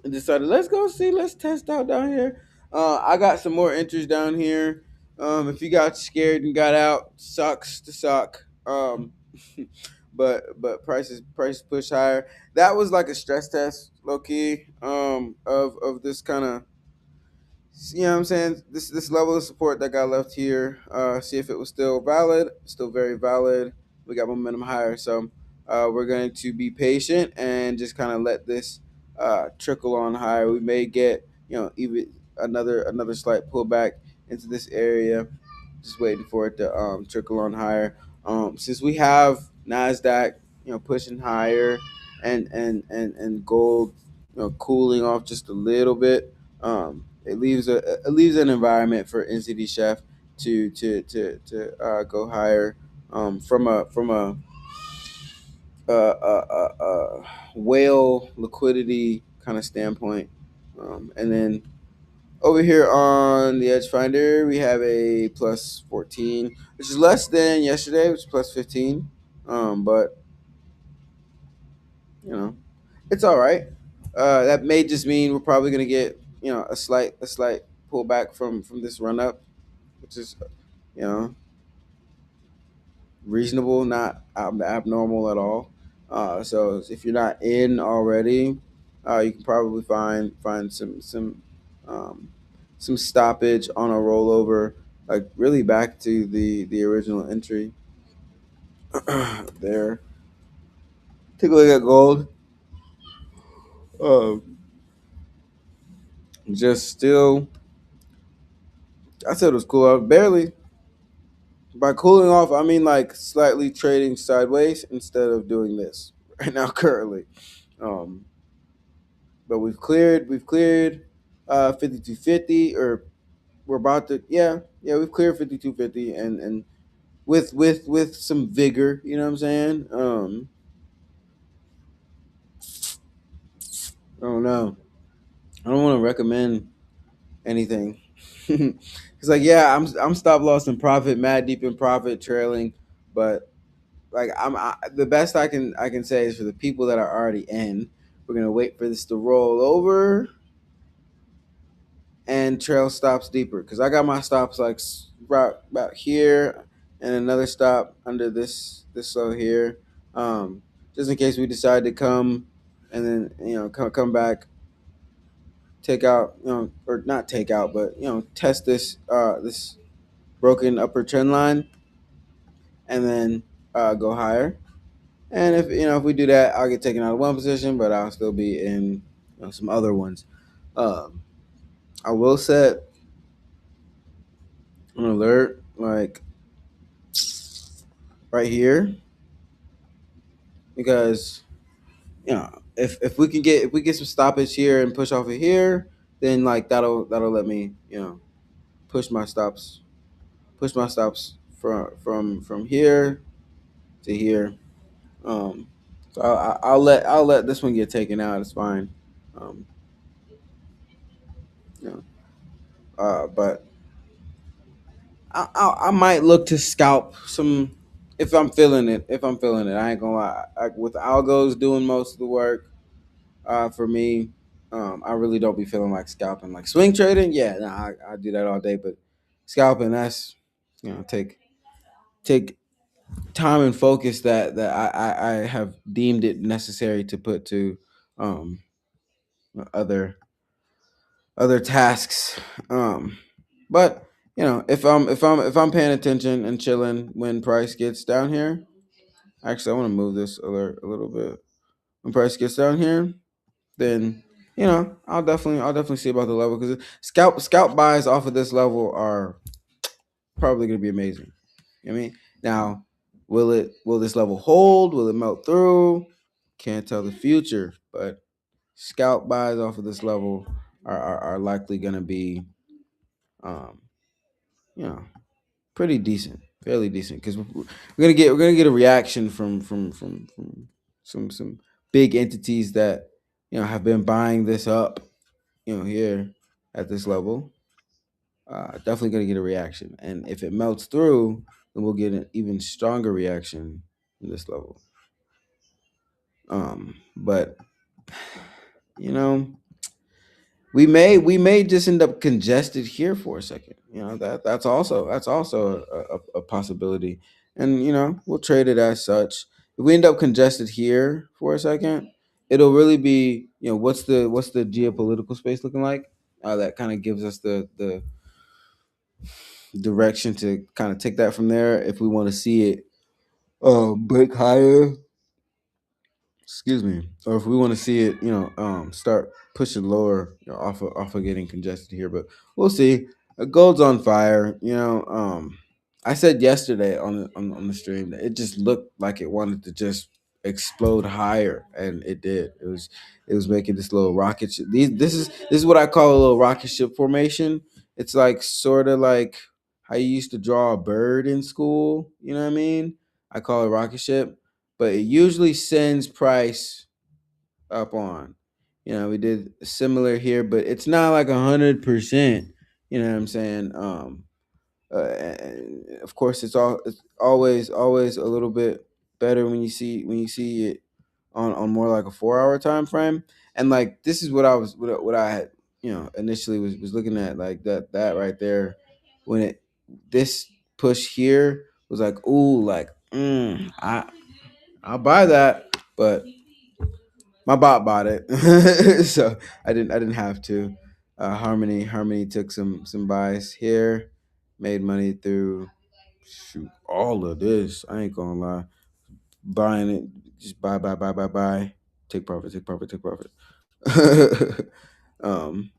and decided let's test out down here. I got some more entries down here. If you got scared and got out, sucks to suck. But prices push higher. That was like a stress test, low key, of this kind of, you know what I'm saying, this level of support that got left here. See if it was still valid. Still very valid. We got momentum higher, so we're going to be patient and just kind of let this trickle on higher. We may get, even another slight pullback into this area. Just waiting for it to trickle on higher. Since we have Nasdaq, pushing higher, and gold, cooling off just a little bit. It leaves an environment for NCD Chef to go higher, from a whale liquidity kind of standpoint. And then over here on the Edge Finder, we have a plus 14, which is less than yesterday, which is plus 15. But you know, it's all right. That may just mean we're probably gonna get, a slight pullback from this run up, which is, you know reasonable, not abnormal at all. So if you're not in already, you can probably find um, some stoppage on a rollover, like really back to the original entry there. Take a look at gold. Um, just still, I said it was cool. Barely. By cooling off, I mean like slightly trading sideways instead of doing this right now currently. Um, but we've cleared 5250, or we're about to, yeah, we've cleared 5250, and with some vigor, you know what I'm saying. I don't know, I don't want to recommend anything. It's like, yeah, I'm stop loss in profit, mad deep in profit, trailing, but like the best I can say is for the people that are already in, we're gonna wait for this to roll over and trail stops deeper, because I got my stops like right about here, and another stop under this low here, um, just in case we decide to come, and then come back, take out, or not take out, but test this broken upper trend line, and then go higher. And if we do that, I'll get taken out of one position, but I'll still be in, some other ones. Um, I will set an alert like right here, because if we get some stoppage here and push off of here, then like that'll let me, push my stops from here to here. Um, so I'll let this one get taken out. It's fine. Um, you know, but I might look to scalp some if I'm feeling it. If I'm feeling it, I ain't gonna lie. With algos doing most of the work, for me, I really don't be feeling like scalping. Like swing trading, yeah, nah, I do that all day. But scalping, that's, take time and focus that I have deemed it necessary to put to um, other other tasks. But if I'm paying attention and chilling when price gets down here. Actually, I want to move this alert a little bit. When price gets down here, then I'll definitely see about the level, because scalp buys off of this level are probably going to be amazing. You know what I mean, now, will this level hold? Will it melt through? Can't tell the future, but scalp buys off of this level are likely going to be, um, you know pretty decent, fairly decent, because we're gonna get a reaction from some big entities that have been buying this up, here at this level. Definitely gonna get a reaction, and if it melts through, then we'll get an even stronger reaction in this level. But you know, we may just end up congested here for a second. That's also a possibility, and we'll trade it as such. If we end up congested here for a second, it'll really be what's the geopolitical space looking like. That kind of gives us the direction to kind of take that from there if we want to see it break higher, excuse me, or if we want to see it, start pushing lower, off of getting congested here. But we'll see. Gold's on fire. I said yesterday on the stream that it just looked like it wanted to just explode higher, and it did. It was making this little rocket ship. This is what I call a little rocket ship formation. It's like sort of like how you used to draw a bird in school. You know what I mean? I call it rocket ship, but it usually sends price up on. We did similar here, but it's not like 100%. You know what I'm saying? And of course, it's always a little bit better when you see it on more like a 4 hour time frame. And like this is what I had initially was looking at, like that right there, when it this push here was like, ooh, like I'll buy that, but my bot bought it, so I didn't have to. Harmony took some buys here, made money through shoot all of this. I ain't gonna lie, buying it, just buy, take profit. um,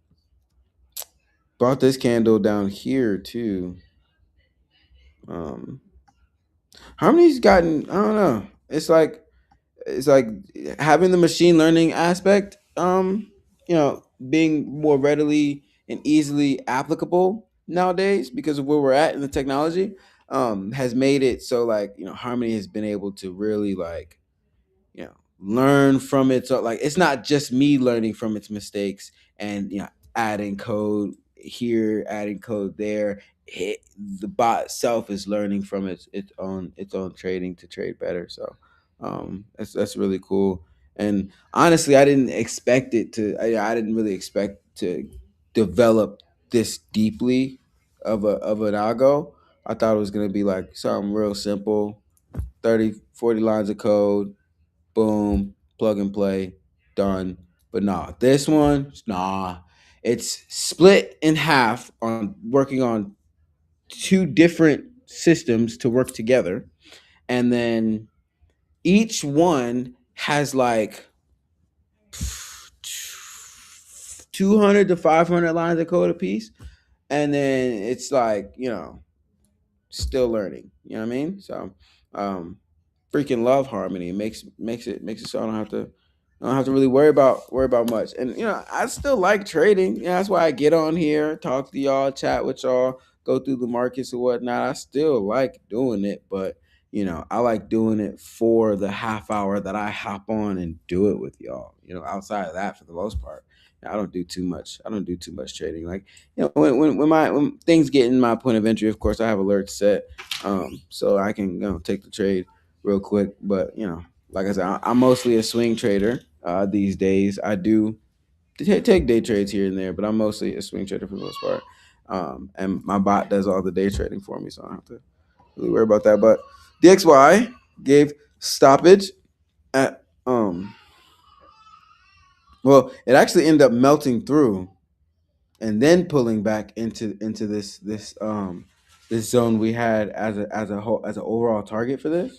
Bought this candle down here too. Um, Harmony's gotten, I don't know. It's like having the machine learning aspect being more readily and easily applicable nowadays because of where we're at in the technology, has made it so, like, Harmony has been able to really, like, learn from it. So, like, it's not just me learning from its mistakes and adding code here, adding code there. The bot itself is learning from its own trading to trade better. So that's really cool. And honestly, I didn't expect it to. I didn't really expect to develop this deeply of an algo. I thought it was gonna be like something real simple, 30, 40 lines of code, boom, plug and play, done. But nah, this one, nah, it's split in half on working on two different systems to work together. And then each one has like 200 to 500 lines of code apiece. And then it's like, still learning. You know what I mean? So, um, freaking love Harmony. It makes it so I don't have to really worry about much. And I still like trading. That's why I get on here, talk to y'all, chat with y'all, go through the markets and whatnot. I still like doing it, but I like doing it for the half hour that I hop on and do it with y'all. Outside of that, for the most part, I don't do too much. I don't do too much trading. Like, when things get in my point of entry, of course I have alerts set, so I can take the trade real quick. But like I said, I'm mostly a swing trader these days. I do take day trades here and there, but I'm mostly a swing trader for the most part. And my bot does all the day trading for me, so I don't have to really worry about that. But DXY gave stoppage at well, it actually ended up melting through and then pulling back into this zone we had as an overall target for this.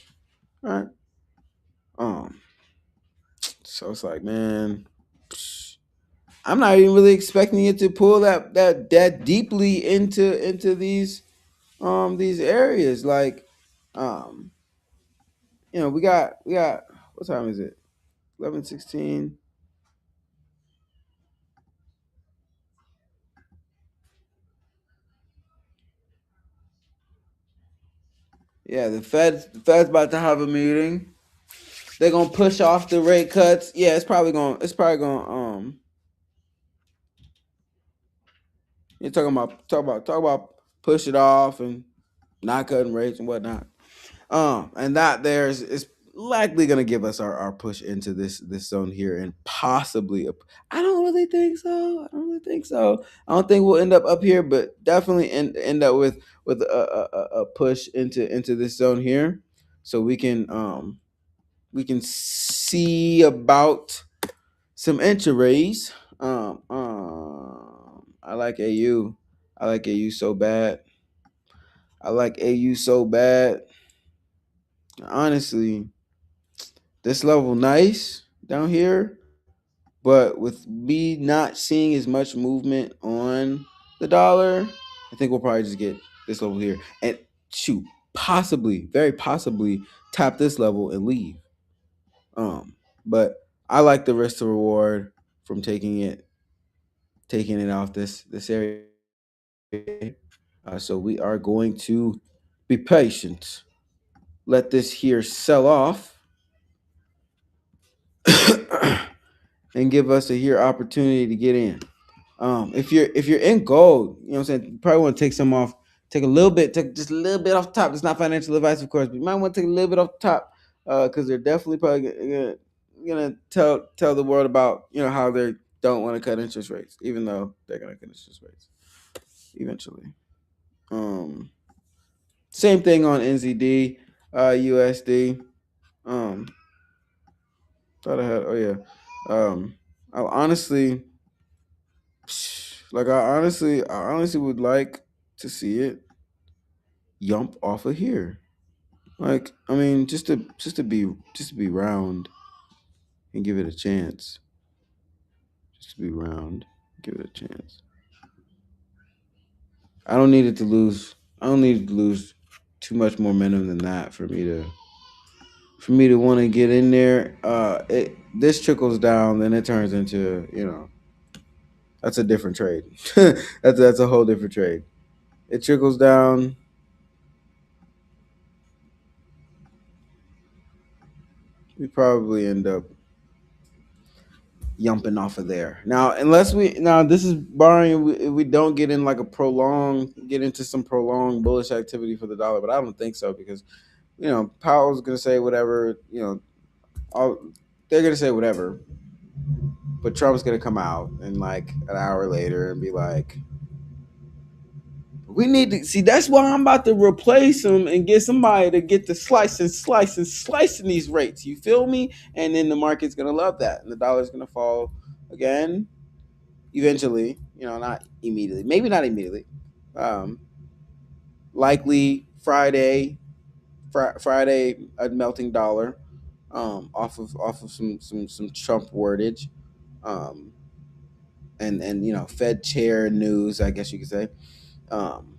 All right. Um, so it's like, man, I'm not even really expecting it to pull that deeply into these areas. Like, um, we got what time is it? 11:16. Yeah, the Fed's about to have a meeting. They're gonna push off the rate cuts. Yeah, it's probably gonna you're talking about push it off and not cutting rates and whatnot. And that there's is likely gonna give us our push into this zone here and possibly up. I don't really think so. I don't really think so. I don't think we'll end up here, but definitely end up with a push into this zone here, so we can see about some entries. I like AU. I like AU so bad. I like AU so bad. Honestly, this level nice down here, but with me not seeing as much movement on the dollar, I think we'll probably just get this level here and shoot, possibly, very possibly tap this level and leave. But I like the risk to reward from taking it off this area. So we are going to be patient. Let this here sell off and give us a here opportunity to get in. If you're in gold, you know what I'm saying, you probably want to take some off, take a little bit, take just a little bit off the top. It's not financial advice, of course, but you might want to take a little bit off the top because they're definitely probably gonna tell the world about how they don't want to cut interest rates, even though they're gonna cut interest rates eventually. Um, Same thing on NZD, USD. Um, Thought I had. Oh yeah. I honestly, I honestly would like to see it yump off of here. Like, I mean, just to be round and give it a chance. Just to be round, give it a chance. I don't need it to lose. I don't need it to lose too much more momentum than that for me to want to get in there. This trickles down, then it turns into that's a different trade. That's a whole different trade. It trickles down. We probably end up yumping off of there. Now, unless we now this is barring we don't get in like a get into some prolonged bullish activity for the dollar, but I don't think so because Powell's gonna say whatever. All they're gonna say whatever, but Trump's gonna come out and like an hour later and be like, we need to see. That's why I'm about to replace them and get somebody to get to slicing these rates. You feel me? And then the market's gonna love that, and the dollar's gonna fall again eventually. Not immediately. Maybe not immediately. Um, Likely Friday, a melting dollar, off of some Trump wordage, um, and Fed chair news, I guess you could say. Um,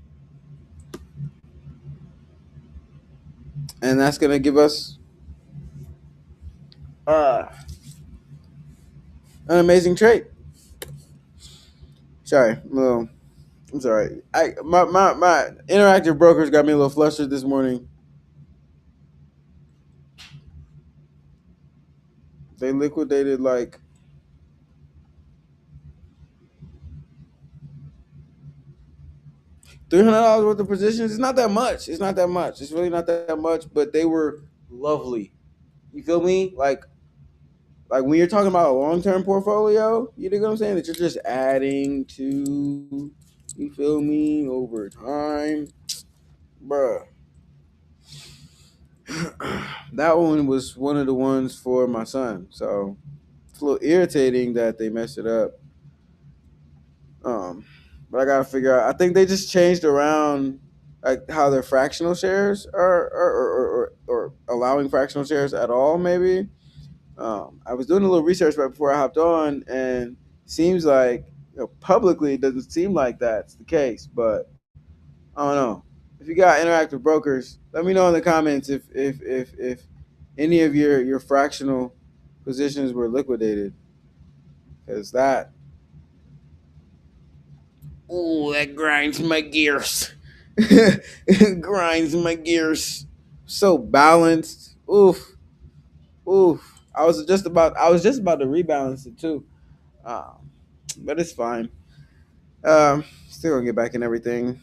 and that's gonna give us uh, an amazing trade. Sorry, I'm sorry. My interactive brokers got me a little flustered this morning. They liquidated like $300 worth of positions. It's not that much. It's not that much. It's really not that much. But they were lovely. You feel me? Like when you're talking about a long term portfolio, you know what I'm saying? That you're just adding to. You feel me? Over time, bruh. That one was one of the ones for my son. So it's a little irritating that they messed it up. Um, but I gotta figure out. I think they just changed around like how their fractional shares are, or allowing fractional shares at all. Maybe. I was doing a little research right before I hopped on, and seems like publicly it doesn't seem like that's the case. But I don't know. If you got interactive brokers, let me know in the comments if any of your fractional positions were liquidated, because that that grinds my gears. It grinds my gears. So balanced. Oof, oof. I was just about to rebalance it too, but it's fine. Still gonna get back in everything.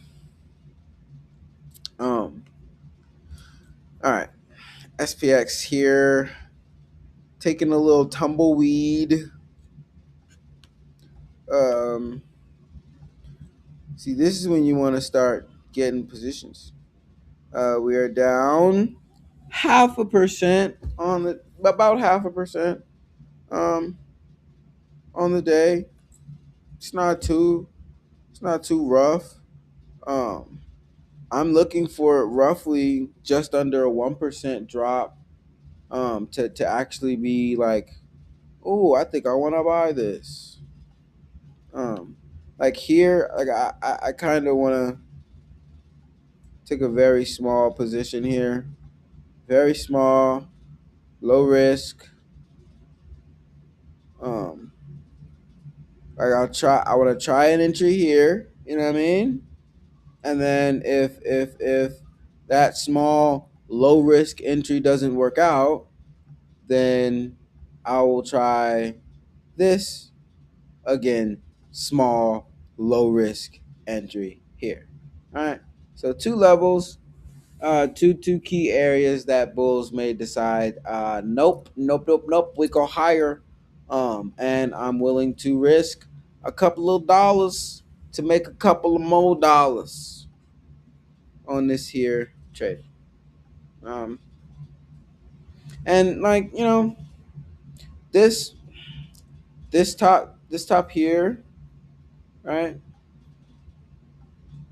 Um, all right. SPX here, taking a little tumbleweed. Um, See, this is when you want to start getting positions. We are down 0.5% on the about 0.5% um, on the day. It's not too rough. Um, I'm looking for roughly just under a 1% drop to actually be like, oh, I think I want to buy this. Um, like here, like I kind of want to take a very small position here, very small, low risk. Um, like I want to try an entry here. You know what I mean? And then if that small low risk entry doesn't work out, then I will try this again, small low risk entry here. All right. So two levels, two key areas that bulls may decide. Nope. We go higher, and I'm willing to risk a couple of dollars to make a couple of more dollars on this here trade. Um, and like this this top here, right?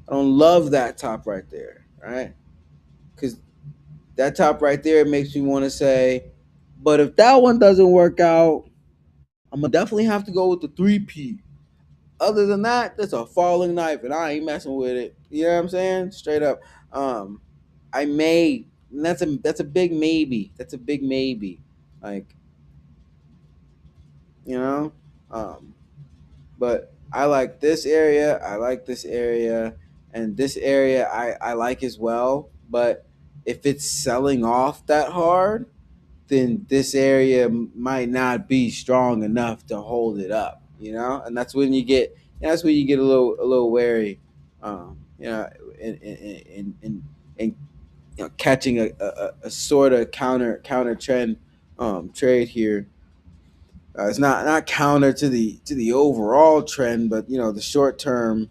I don't love that top right there, right? Because that top right there makes me want to say, but if that one doesn't work out, I'm gonna definitely have to go with the 3P. Other than that, that's a falling knife, and I ain't messing with it. You know what I'm saying? Straight up. Um, I may. And that's a big maybe. That's a big maybe. Like you know. Um, but I like this area. I like this area, and this area I like as well. But if it's selling off that hard, then this area might not be strong enough to hold it up, and that's when you get a little wary, you know, in catching a sort of counter trend trade here. It's not counter to the overall trend, but the short term,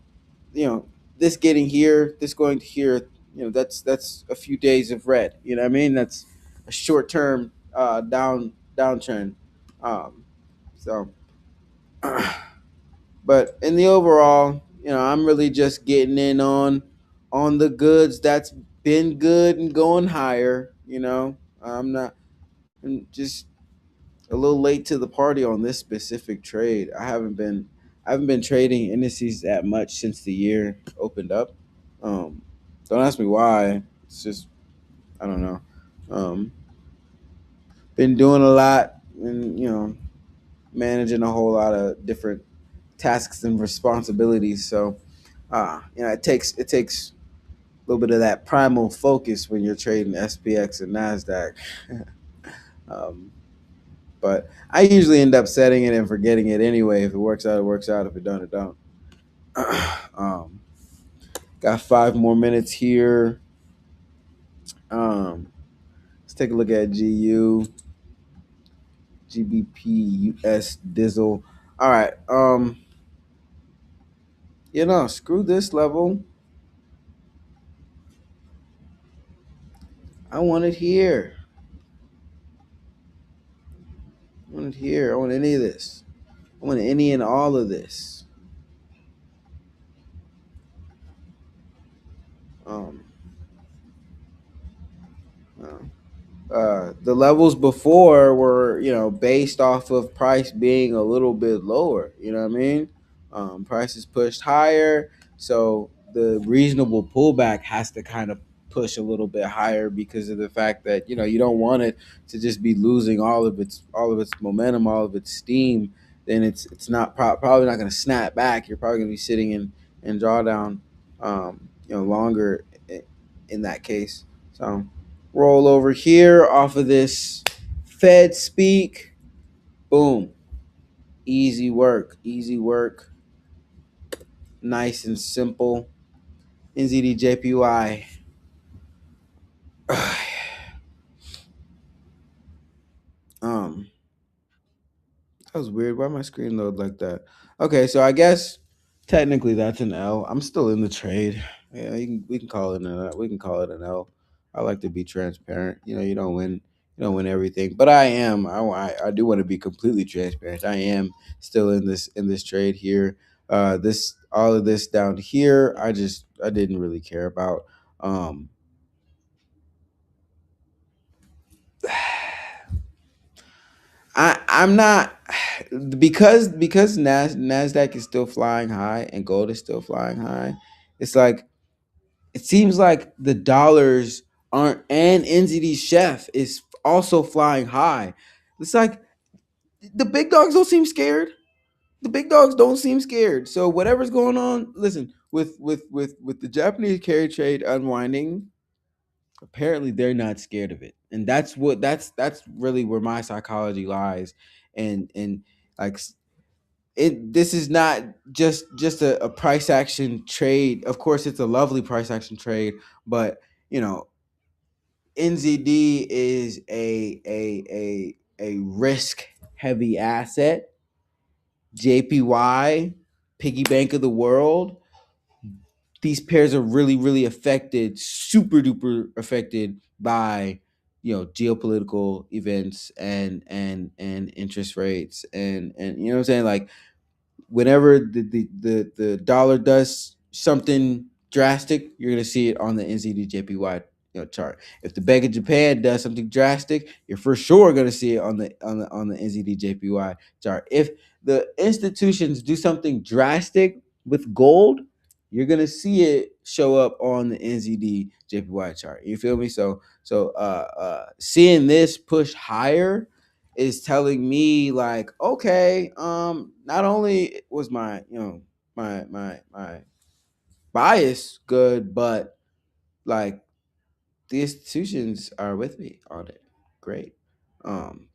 you know, this getting here, this going to here, that's a few days of red. You know what I mean? That's a short term downtrend. Um, so, but in the overall, I'm really just getting in on the goods that's been good and going higher. I'm just a little late to the party on this specific trade. I haven't been trading indices that much since the year opened up. Um, don't ask me why. It's just I don't know. Um, been doing a lot and managing a whole lot of different tasks and responsibilities. So it takes a little bit of that primal focus when you're trading SPX and Nasdaq. um, But I usually end up setting it and forgetting it anyway. If it works out, it works out. If it don't, it don't. um, got 5 more minutes here. Let's take a look at GU, GBP, US Dizzle. All right. Screw this level. I want it here. I want it here. I want any of this. I want any and all of this. Um, uh, the levels before were based off of price being a little bit lower. You know what I mean? Prices pushed higher, so the reasonable pullback has to kind of push a little bit higher because of the fact that you don't want it to just be losing all of its momentum, all of its steam. Then it's not probably not going to snap back. You're probably going to be sitting in drawdown longer in that case. So roll over here off of this Fed speak. Boom. Easy work. Easy work. Nice and simple. NZDJPY. was weird. Why my screen load like that? Okay, so I guess technically that's an L. I'm still in the trade. Yeah, we can call it an we can call it an L. I like to be transparent. You don't win everything, but I am. I do want to be completely transparent. I am still in this trade here. This all of this down here, I didn't really care about. Um, I'm not because Nasdaq is still flying high and gold is still flying high. It's like it seems like the dollars aren't, and NZD Chef is also flying high. It's like the big dogs don't seem scared. The big dogs don't seem scared. So whatever's going on, listen, with the Japanese carry trade unwinding, apparently they're not scared of it, and that's really where my psychology lies. And like it, this is not just a price action trade. Of course it's a lovely price action trade, but you know, NZD is a risk heavy asset. JPY, piggy bank of the world, these pairs are really affected, super duper affected by geopolitical events and interest rates, and you know what I'm saying, like whenever the dollar does something drastic, you're gonna see it on the NZD/JPY chart. If the Bank of Japan does something drastic, you're for sure gonna see it on the NZD/JPY chart. If the institutions do something drastic with gold, you're gonna see it show up on the NZD/JPY chart. You feel me? Seeing this push higher is telling me like, okay, not only was my my bias good, but like the institutions are with me on it. Great.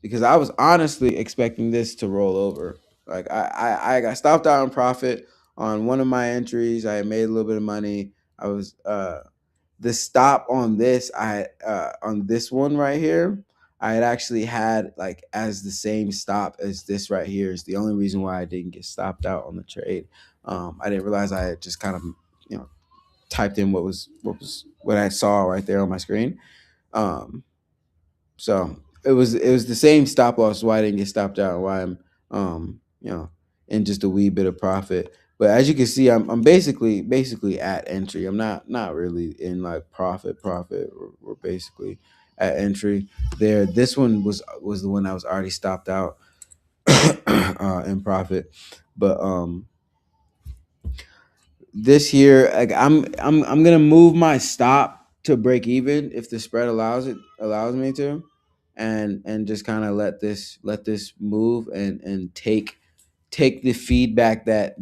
Because I was honestly expecting this to roll over. Like I got stopped out in profit on one of my entries. I had made a little bit of money. I was the stop on this, I on this one right here, I had actually had like as the same stop as this right here. Is the only reason why I didn't get stopped out on the trade. I didn't realize I had just kind of you know typed in what I saw right there on my screen. Um, so it was the same stop loss why I didn't get stopped out, why I'm in just a wee bit of profit. But as you can see, I'm basically at entry. I'm not really in like profit. We're basically at entry there. This one was the one I was already stopped out in profit. But this year, like I'm gonna move my stop to break even if the spread allows me to, and just kind of let this move and take the feedback that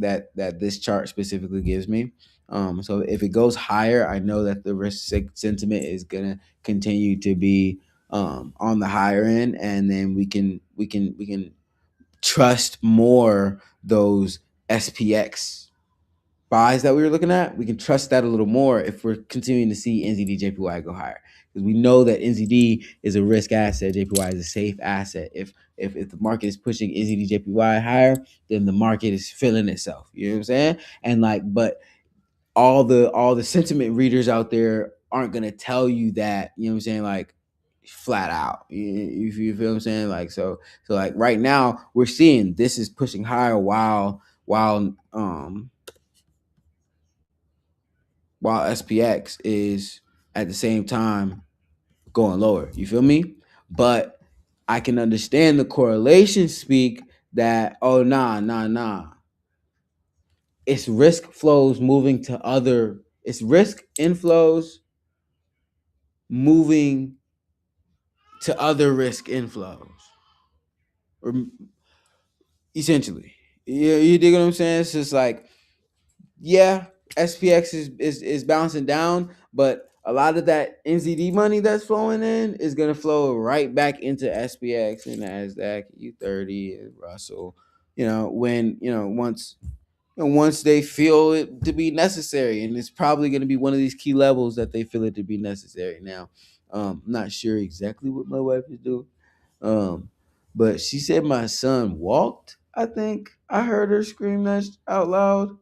this chart specifically gives me. So if it goes higher, I know that the sentiment is gonna continue to be on the higher end, and then we can trust more those SPX buys that we were looking at. We can trust that a little more if we're continuing to see NZD JPY go higher, because we know that NZD is a risk asset, JPY is a safe asset. If the market is pushing NZD JPY higher, then the market is feeling itself. You know what I'm saying? And like, but all the sentiment readers out there aren't gonna tell you that. You know what I'm saying? Like flat out. You feel what I'm saying? Like so like right now we're seeing this is pushing higher while SPX is at the same time going lower. You feel me? But I can understand the correlation speak that, oh nah. It's risk flows moving to other, it's risk inflows moving to other risk inflows. Or essentially. You dig what I'm saying? It's just like, yeah, SPX is bouncing down, but a lot of that NZD money that's flowing in is gonna flow right back into SPX and Nasdaq, U30 and Russell. When once they feel it to be necessary, and it's probably gonna be one of these key levels that they feel it to be necessary. Now, I'm not sure exactly what my wife is doing, um, but she said my son walked. I think I heard her scream that out loud,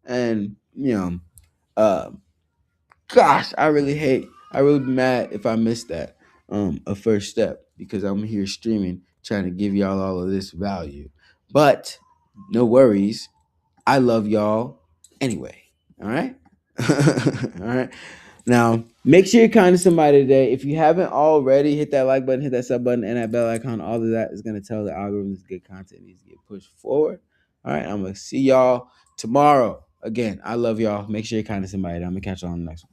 and uh, gosh, I really be mad if I missed that a first step because I'm here streaming trying to give y'all all of this value. But no worries, I love y'all anyway. All right, all right. Now, make sure you're kind to somebody today. If you haven't already, hit that like button, hit that sub button, and that bell icon. All of that is going to tell the algorithm this good content needs to get pushed forward. All right, I'm going to see y'all tomorrow. Again, I love y'all. Make sure you're kind to somebody. I'm going to catch y'all on the next one.